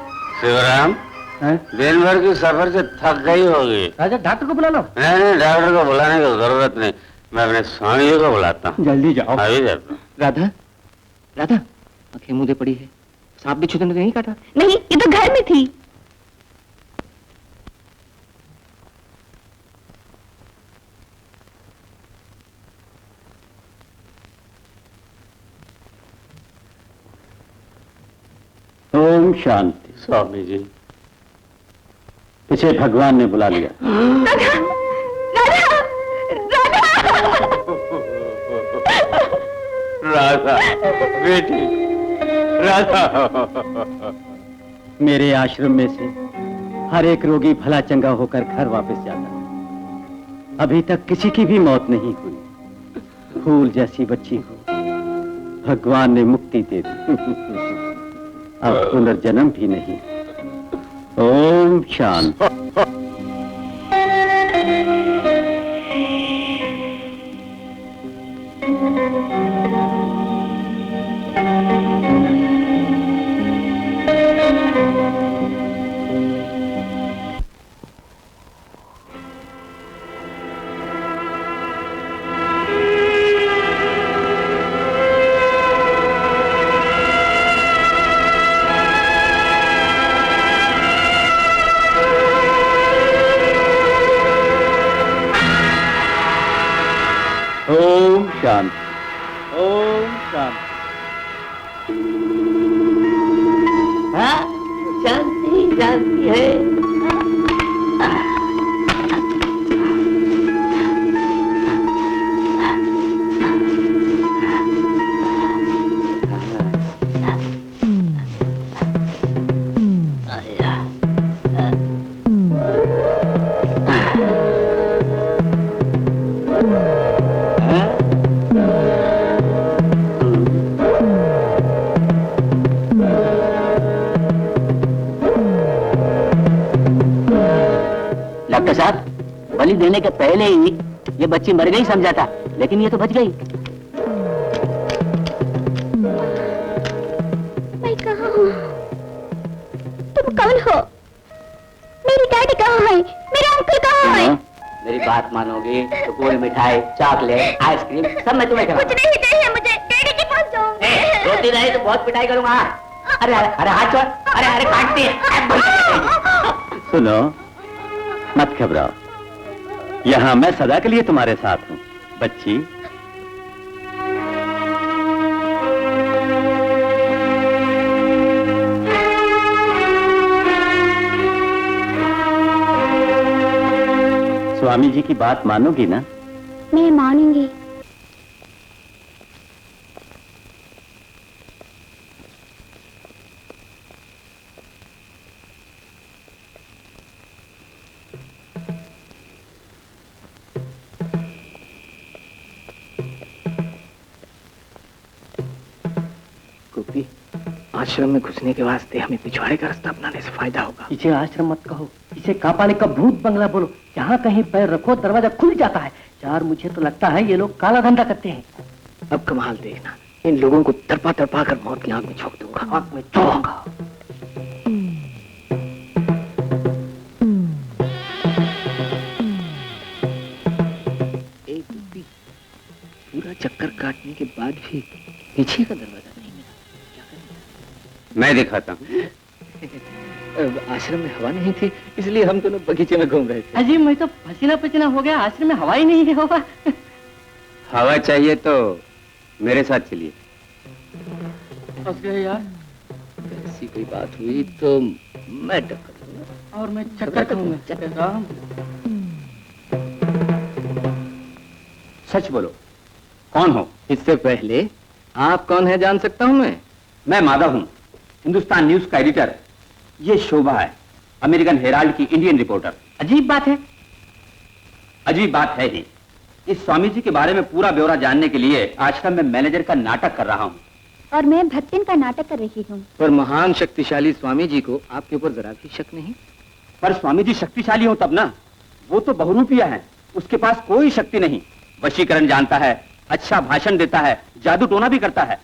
शिवराम हैं? दिन भर की सफर से थक गई होगी। राजा डॉक्टर को बुला लो। नहीं, डॉक्टर को बुलाने की जरूरत नहीं, मैं अपने स्वामी जी को बुलाता हूँ। जल्दी जाओ। अभी जाता हूँ। राधा, राधा, आंखें मुझे पड़ी है। सांप भी छुते नहीं काटा? नहीं, ये तो घर में थी। ओम शांति। स्वामी जी, इसे भगवान ने बुला लिया। राधा बेटी, राधा। मेरे आश्रम में से हर एक रोगी भला चंगा होकर घर वापस जाता है। अभी तक किसी की भी मौत नहीं हुई। फूल जैसी बच्ची को भगवान ने मुक्ति दे दी। अब पुनर्जन्म भी नहीं। ओम शांति। ओम शांति। ओम शांति। शांति शांति है। डॉक्टर साहब, बलि देने के पहले ही ये बच्ची मर गई समझा था, लेकिन ये तो बच गई। मैं कहाँ हूँ? तुम कौन हो? मेरी डैडी कहाँ है? मेरे अंकल कहाँ है? मेरी बात मानोगे तो कोई मिठाई, चॉकलेट, आइसक्रीम सब मैं तुम्हें कुछ नहीं चाहिए मुझे। डैडी के पास जाऊंगी। रोटी नहीं तो बहुत पिटाई करूंगा। अरे अरे अरे हाथ छोड़। अरे अरे काटती है। सुनो, मत घबराओ। यहाँ मैं सदा के लिए तुम्हारे साथ हूँ बच्ची। स्वामी जी की बात मानोगी ना? मैं मानूंगी। गोपी, आश्रम में घुसने के वास्ते हमें पिछवाड़े का रास्ता अपनाने से फायदा होगा। इसे आश्रम मत कहो, इसे कापाने का भूत बंगला बोलो। जहाँ कहीं पैर रखो दरवाजा खुल जाता है। यार मुझे तो लगता है ये लोग काला धंधा करते हैं। अब कमाल देखना, इन लोगों को तरपा तरपा कर मौत की आग में झोंक दूंगा। आंख में चौंका। एक गोपी, पूरा चक्कर काटने के बाद भी पीछे का दरवाजा नहीं मिला, क्या करें? मैं दिखाता हूँ। आश्रम में हवा नहीं थी, इसलिए हम दोनों बगीचे में घूम रहे थे। अजी मैं तो पसीना पसीना हो गया। आश्रम में हवा ही नहीं है। होगा हवा चाहिए तो मेरे साथ चलिए। फंस गए यार। ऐसी कोई बात हुई तो मैं टक्कर दूंगा। और मैं चक्कर खाऊंगा। सच बोलो, कौन हो? इससे पहले आप कौन है जान सकता हूँ मैं? मैं माधव हूँ, हिंदुस्तान न्यूज का एडिटर। ये शोभा है, अमेरिकन हेराल्ड की इंडियन रिपोर्टर। अजीब बात है। अजीब बात है ही। इस स्वामी जी के बारे में पूरा ब्यौरा जानने के लिए आश्रम में मैनेजर का नाटक कर रहा हूँ। और मैं भक्तिन का नाटक कर रही हूँ। पर महान शक्तिशाली स्वामी जी को आपके ऊपर जरा भी शक नहीं? पर स्वामी जी शक्तिशाली हो तब ना। वो तो बहुरूपिया है, उसके पास कोई शक्ति नहीं। वशीकरण जानता है, अच्छा भाषण देता है, जादू टोना भी करता है।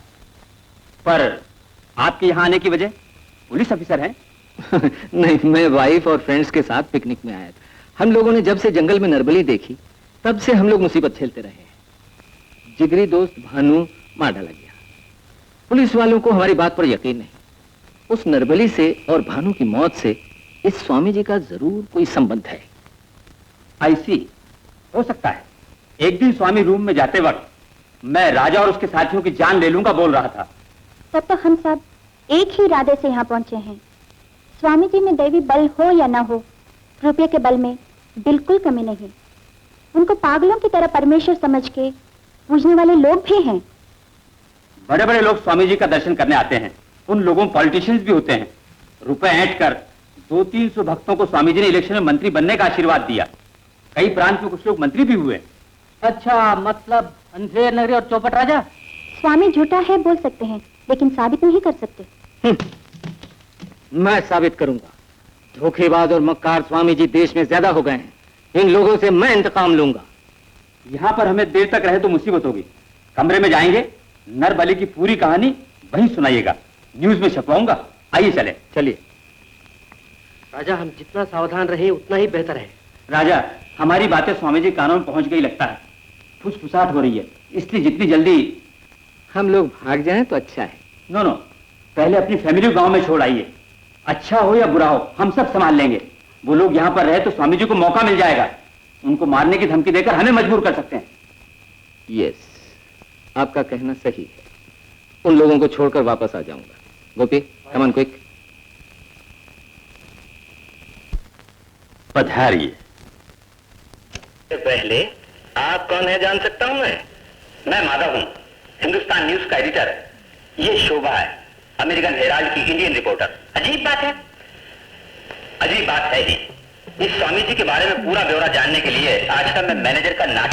पर आपके यहाँ आने की वजह? पुलिस ऑफिसर हैं? नहीं, मैं वाइफ और फ्रेंड्स के साथ पिकनिक में आया था। हम लोगों ने जब से जंगल में नरबली देखी तब से हम लोग मुसीबत झेलते रहे हैं। जिगरी दोस्त भानु मार डाला गया। पुलिस वालों को हमारी बात पर यकीन नहीं। उस नरबली से और भानु की मौत से इस स्वामी जी का जरूर कोई संबंध है। आई सी, हो सकता है। एक दिन स्वामी रूम में जाते वक्त मैं राजा और उसके साथियों की जान ले लूंगा बोल रहा था। तब तो हम सब एक ही इरादे से यहाँ पहुँचे हैं। स्वामी जी में दैवी बल हो या ना हो, रुपये के बल में बिल्कुल कमी नहीं। उनको पागलों की तरह परमेश्वर समझ के पूजने वाले लोग भी हैं। बड़े बड़े लोग स्वामी जी का दर्शन करने आते हैं। उन लोगों पॉलिटिशियंस भी होते हैं। रुपए ऐंठ कर 200-300 भक्तों को स्वामी जी ने इलेक्शन में मंत्री बनने का आशीर्वाद दिया। कई प्रांत में कुछ लोग मंत्री भी हुए। अच्छा, मतलब अंधेर नगरी और चौपट राजा? स्वामी झूठा है बोल सकते हैं, लेकिन साबित नहीं कर सकते। मैं साबित करूंगा। धोखेबाज और मक्कार स्वामी जी देश में ज्यादा हो गए हैं। इन लोगों से मैं इंतकाम लूंगा। यहाँ पर हमें देर तक रहे तो मुसीबत होगी। कमरे में जाएंगे, नरबली की पूरी कहानी वहीं सुनाइएगा। न्यूज में छपवाऊंगा। आइए चले। चलिए राजा, हम जितना सावधान रहे उतना ही बेहतर है। राजा, हमारी बातें स्वामी जी कानों में पहुंच गई लगता है। फुसफुसाहट हो रही है, इसलिए जितनी जल्दी हम लोग भाग जाएं तो अच्छा है। नो नो, पहले अपनी फैमिली गांव में छोड़ आइए। अच्छा हो या बुरा हो, हम सब संभाल लेंगे। वो लोग यहाँ पर रहे तो स्वामी जी को मौका मिल जाएगा। उनको मारने की धमकी देकर हमें मजबूर कर सकते हैं। यस, आपका कहना सही है। उन लोगों को छोड़कर वापस आ जाऊंगा। गोपी, कम ऑन क्विक। पधारिए। पहले आप कौन है जान सकता हूं? मैं माधव हूं, हिंदुस्तान न्यूज का एडिटर। ये शोभा है, अमेरिकन हेराल्ड की इंडियन रिपोर्टर। अजीब बात है, अजीब बात है ही। इस स्वामी जी के बारे में पूरा ब्यौरा जानने के लिए आजकल मैं मैनेजर का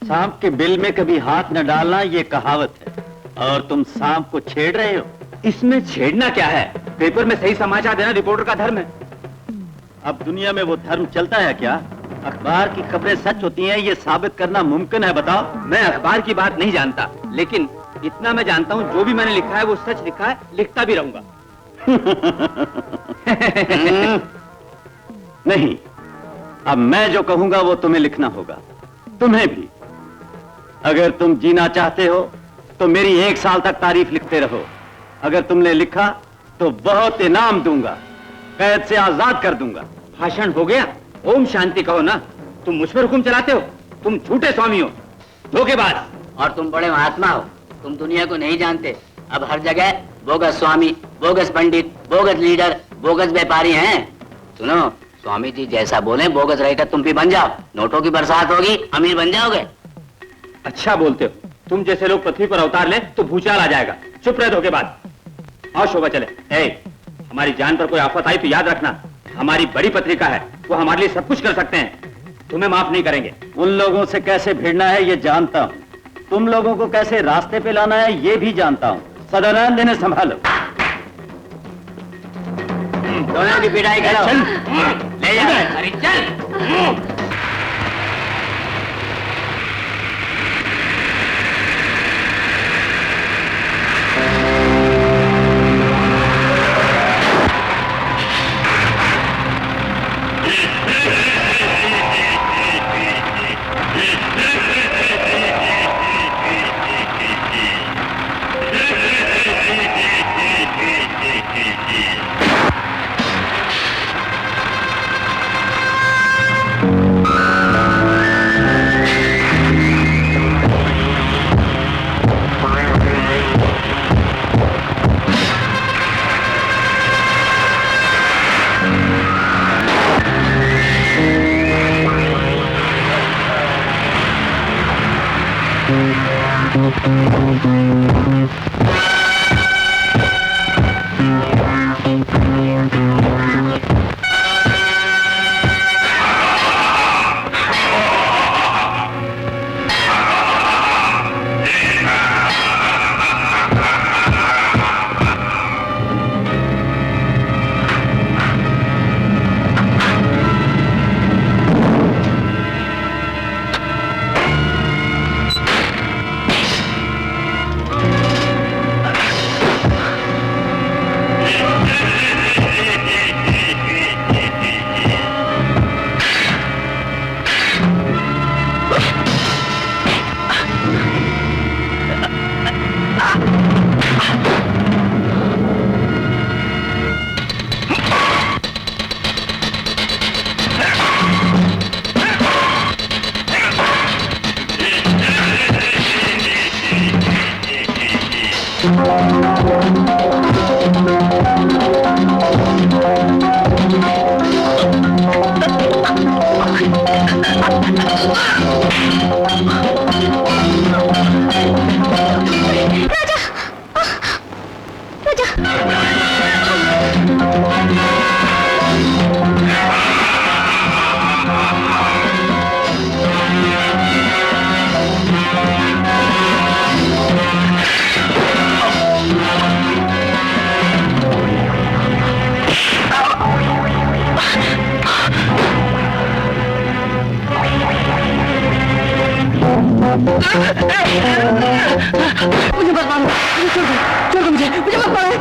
सांप के बिल में कभी हाथ न डालना, ये कहावत है। और तुम सांप को छेड़ रहे हो। इसमें छेड़ना क्या है? पेपर में सही समाचार देना रिपोर्टर का धर्म है। अब दुनिया में वो धर्म चलता है क्या? अखबार की खबरें सच होती हैं, ये साबित करना मुमकिन है? बताओ। मैं अखबार की बात नहीं जानता, लेकिन इतना मैं जानता हूँ, जो भी मैंने लिखा है वो सच लिखा है, लिखता भी रहूंगा। नहीं, अब मैं जो कहूंगा वो तुम्हें लिखना होगा। तुम्हें भी। अगर तुम जीना चाहते हो तो मेरी 1 साल तक तारीफ लिखते रहो। अगर तुमने लिखा तो बहुत इनाम दूंगा, कैद से आजाद कर दूंगा। भाषण हो गया? ओम शांति कहो ना। तुम मुझ पर हुक्म चलाते हो। तुम झूठे स्वामी हो, धोखेबाज। और तुम बड़े महात्मा हो। तुम दुनिया को नहीं जानते। अब हर जगह बोगस स्वामी, बोगस पंडित, बोगस लीडर, बोगस व्यापारी हैं। सुनो, स्वामी जी जैसा बोले बोगस राइटर तुम भी बन जाओ। नोटों की बरसात होगी, अमीर बन जाओगे। अच्छा बोलते हो। तुम जैसे लोग पृथ्वी पर अवतार ले तो भूचाल आ जाएगा। चुप रहे धोखेबाज। आओ शोभा चले। हमारी जान पर कोई आफत आई तो याद रखना, हमारी बड़ी पत्रिका है, वो हमारे लिए सब कुछ कर सकते हैं। तुम्हें माफ नहीं करेंगे। उन लोगों से कैसे भिड़ना है ये जानता हूँ। तुम लोगों को कैसे रास्ते पे लाना है ये भी जानता हूँ। सदानंद इन्हें संभालो। दोनों की पिटाई करो। ले जा। अरे चल। मुझे मत मारो, मुझे छोड़ दो मुझे मत मारो।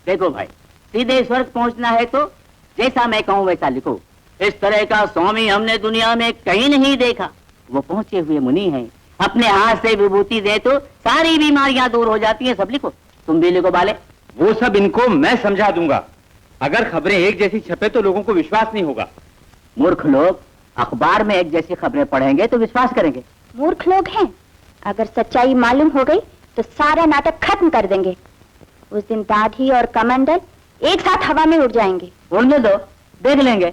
देखो भाई, सीधे स्वर्ग पहुंचना है तो जैसा मैं कहूं वैसा लिखो। इस तरह का स्वामी हमने दुनिया में कहीं नहीं देखा। वो पहुंचे हुए मुनि हैं, अपने हाथ से विभूति दे तो सारी बीमारियां दूर हो जाती हैं। सब लिखो, तुम भी लिखो बाले। वो सब इनको मैं समझा दूंगा। अगर खबरें एक जैसी छपे तो लोगों को विश्वास नहीं होगा। मूर्ख लोग अखबार में एक जैसी खबरें पढ़ेंगे तो विश्वास करेंगे। मूर्ख लोग हैं, अगर सच्चाई मालूम हो गई तो सारा नाटक खत्म कर देंगे। उस दिन दाढ़ी और कमंडल एक साथ हवा में उड़ जाएंगे। उड़ने दो, देख लेंगे।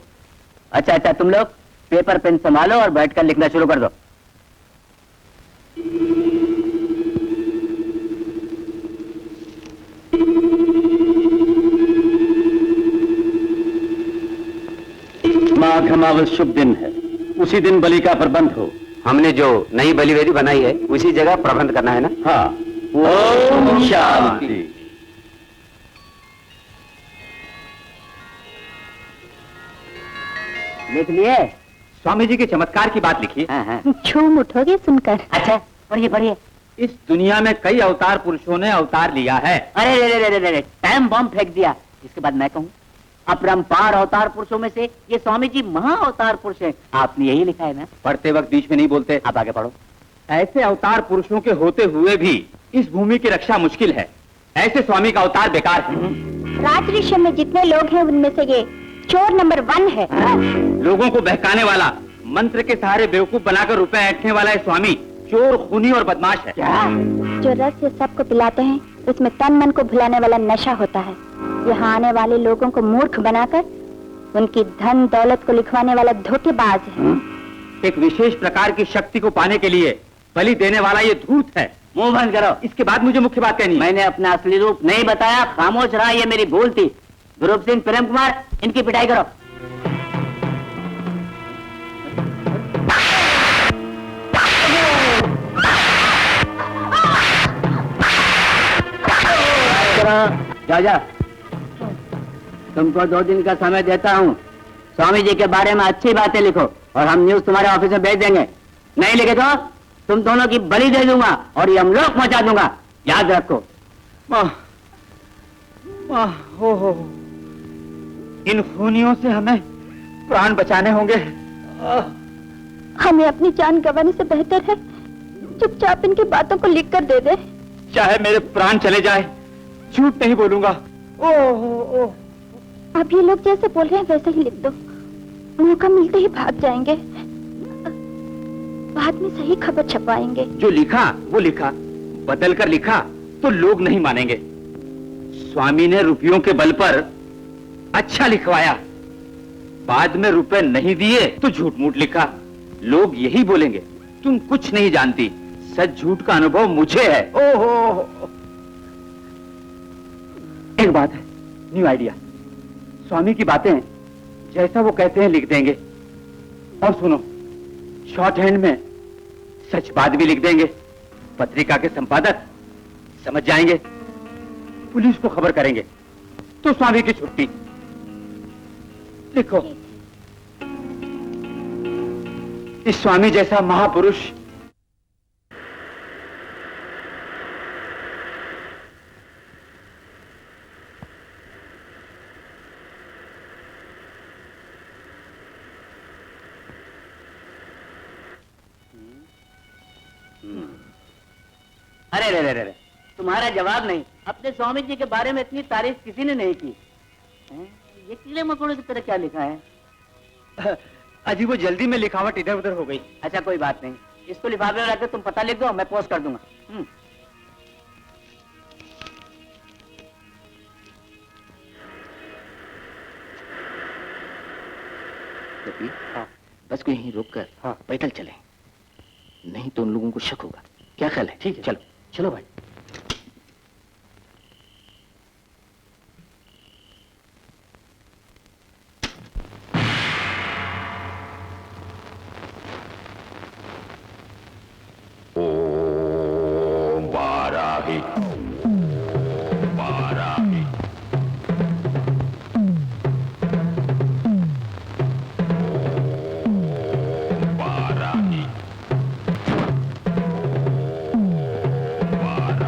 अच्छा, तुम लोग पेपर पेन संभालो और बैठकर लिखना शुरू कर दो। माघ अमावस शुभ दिन है, उसी दिन बलि का प्रबंध हो। हमने जो नई बलिवेदी बनाई है उसी जगह प्रबंध करना है ना? हाँ। ओम शांति। लिख लिए? स्वामी जी के चमत्कार की बात लिखी। झूम उठोगे सुनकर। अच्छा, पढ़िए पढ़िए। इस दुनिया में कई अवतार पुरुषों ने अवतार लिया है। अरे टाइम बम फेंक दिया। इसके बाद मैं कहूँ, अपरंपार अवतार पुरुषों में से ये स्वामी जी महा अवतार पुरुष हैं। आपने यही लिखा है ना? पढ़ते वक्त बीच में नहीं बोलते। आप आगे पढ़ो। ऐसे अवतार पुरुषों के होते हुए भी इस भूमि की रक्षा मुश्किल है। ऐसे स्वामी का अवतार बेकार है। राजऋषि में जितने लोग हैं उनमें से ये चोर नंबर 1 है। लोगों को बहकाने वाला, मंत्र के सहारे बेवकूफ बनाकर रुपए ऐंठने वाला है स्वामी। चोर, खूनी और बदमाश है। जो रस से सबको पिलाते हैं उसमें तन मन को भुलाने वाला नशा होता है। यहाँ आने वाले लोगों को मूर्ख बनाकर उनकी धन दौलत को लिखवाने वाला धोखेबाज है। एक विशेष प्रकार की शक्ति को पाने के लिए बलि देने वाला ये धूर्त है। मुंह बंद करो। इसके बाद मुझे मुख्य बात कहनी है। मैंने अपना असली रूप नहीं बताया, खामोश रहा, ये मेरी भूल थी। ध्रुव सिंह, प्रेम कुमार, इनकी पिटाई करो। जा तुमको 2 दिन का समय देता हूँ। स्वामी जी के बारे में अच्छी बातें लिखो और हम न्यूज तुम्हारे ऑफिस में भेज देंगे। नहीं लिखे तो तुम दोनों की बलि दे दूंगा और ये अमलोक पहुंचा दूंगा, याद रखो। माँ, माँ, हो, इन खूनियों से हमें प्राण बचाने होंगे। हमें अपनी जान गंवाने से बेहतर है चुपचाप इनकी बातों को लिख कर दे दे। चाहे मेरे प्राण चले जाए, झूठ नहीं बोलूंगा। ओह, अब ये लोग जैसे बोल रहे हैं वैसे ही लिख दो, मौका मिलते ही भाग जाएंगे, बाद में सही खबर छपाएंगे। जो लिखा वो लिखा, बदल कर लिखा तो लोग नहीं मानेंगे। स्वामी ने रुपयों के बल पर अच्छा लिखवाया, बाद में रुपए नहीं दिए तो झूठ मूठ लिखा। लोग यही बोलेंगे तुम कुछ नहीं जानती, सच झूठ का अनुभव मुझे है। ओहो, एक बात है, न्यू आइडिया। स्वामी की बातें जैसा वो कहते हैं लिख देंगे, और सुनो, शॉर्ट हैंड में सच बात भी लिख देंगे। पत्रिका के संपादक समझ जाएंगे, पुलिस को खबर करेंगे तो स्वामी की छुट्टी। लिखो, इस स्वामी जैसा महापुरुष अरे रे रे रे, तुम्हारा जवाब नहीं। अपने स्वामी जी के बारे में इतनी तारीफ किसी ने नहीं की। ये कीड़े मकोड़े की तरह क्या लिखा है? अजी वो जल्दी में लिखावट इधर उधर हो गई। अच्छा कोई बात नहीं, इसको लिफाफे में रख तुम पता लिख दो, मैं पोस्ट कर दूंगा। हाँ। बस को यहीं रोक कर पैदल चलें, नहीं तो उन लोगों को शक होगा। क्या ख्याल है? ठीक है, चलो चलो भाई। ओम Varahi, Varahi, Varahi, Varahi.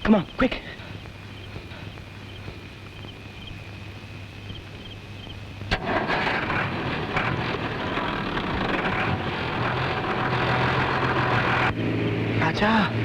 Come on, quick. Raja.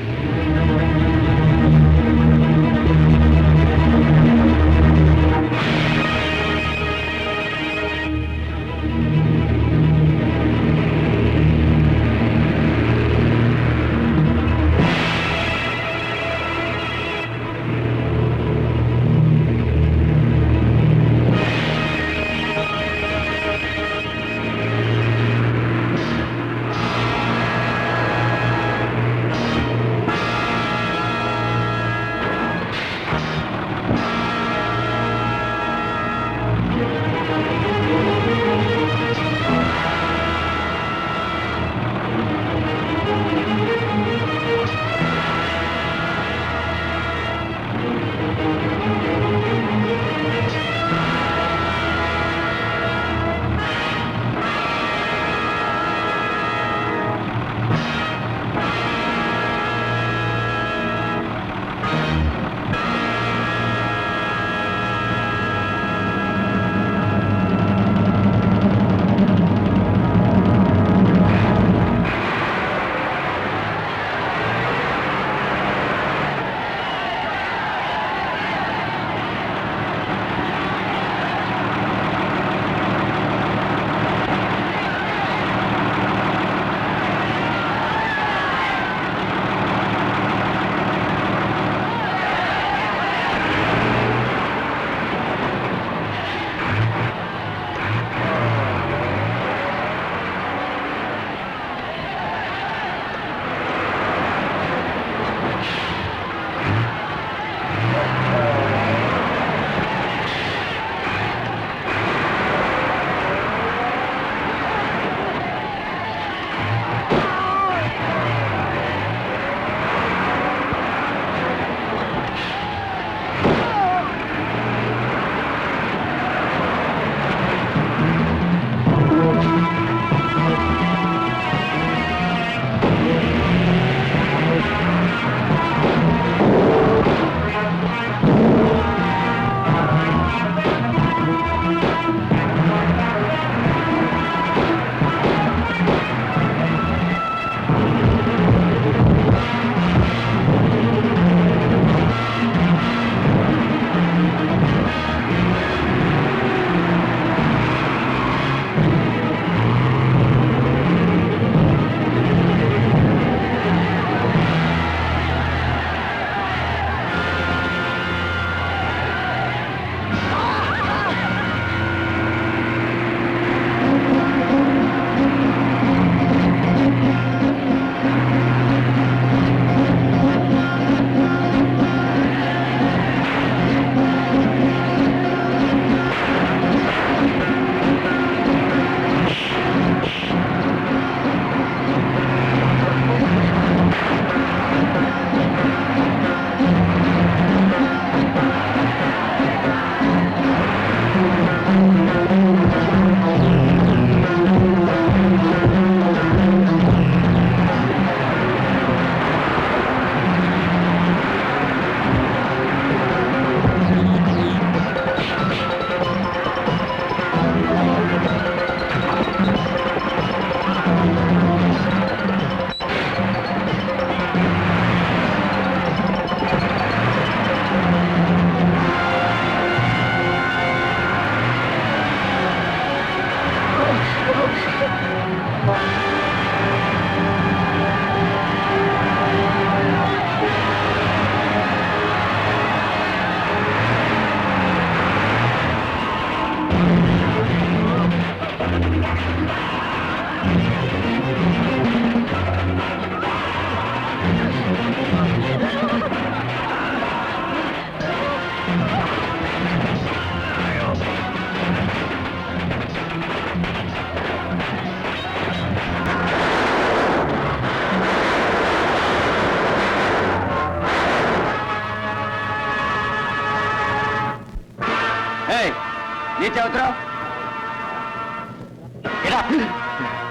नीचे उतरो।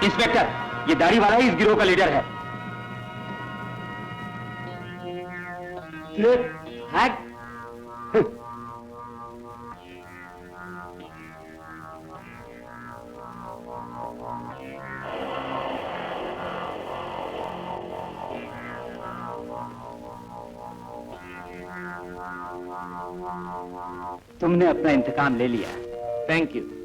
इंस्पेक्टर, ये दाढ़ी वाला ही इस गिरोह का लीडर है। हैक। तुमने अपना इंतकाम ले लिया। Thank you.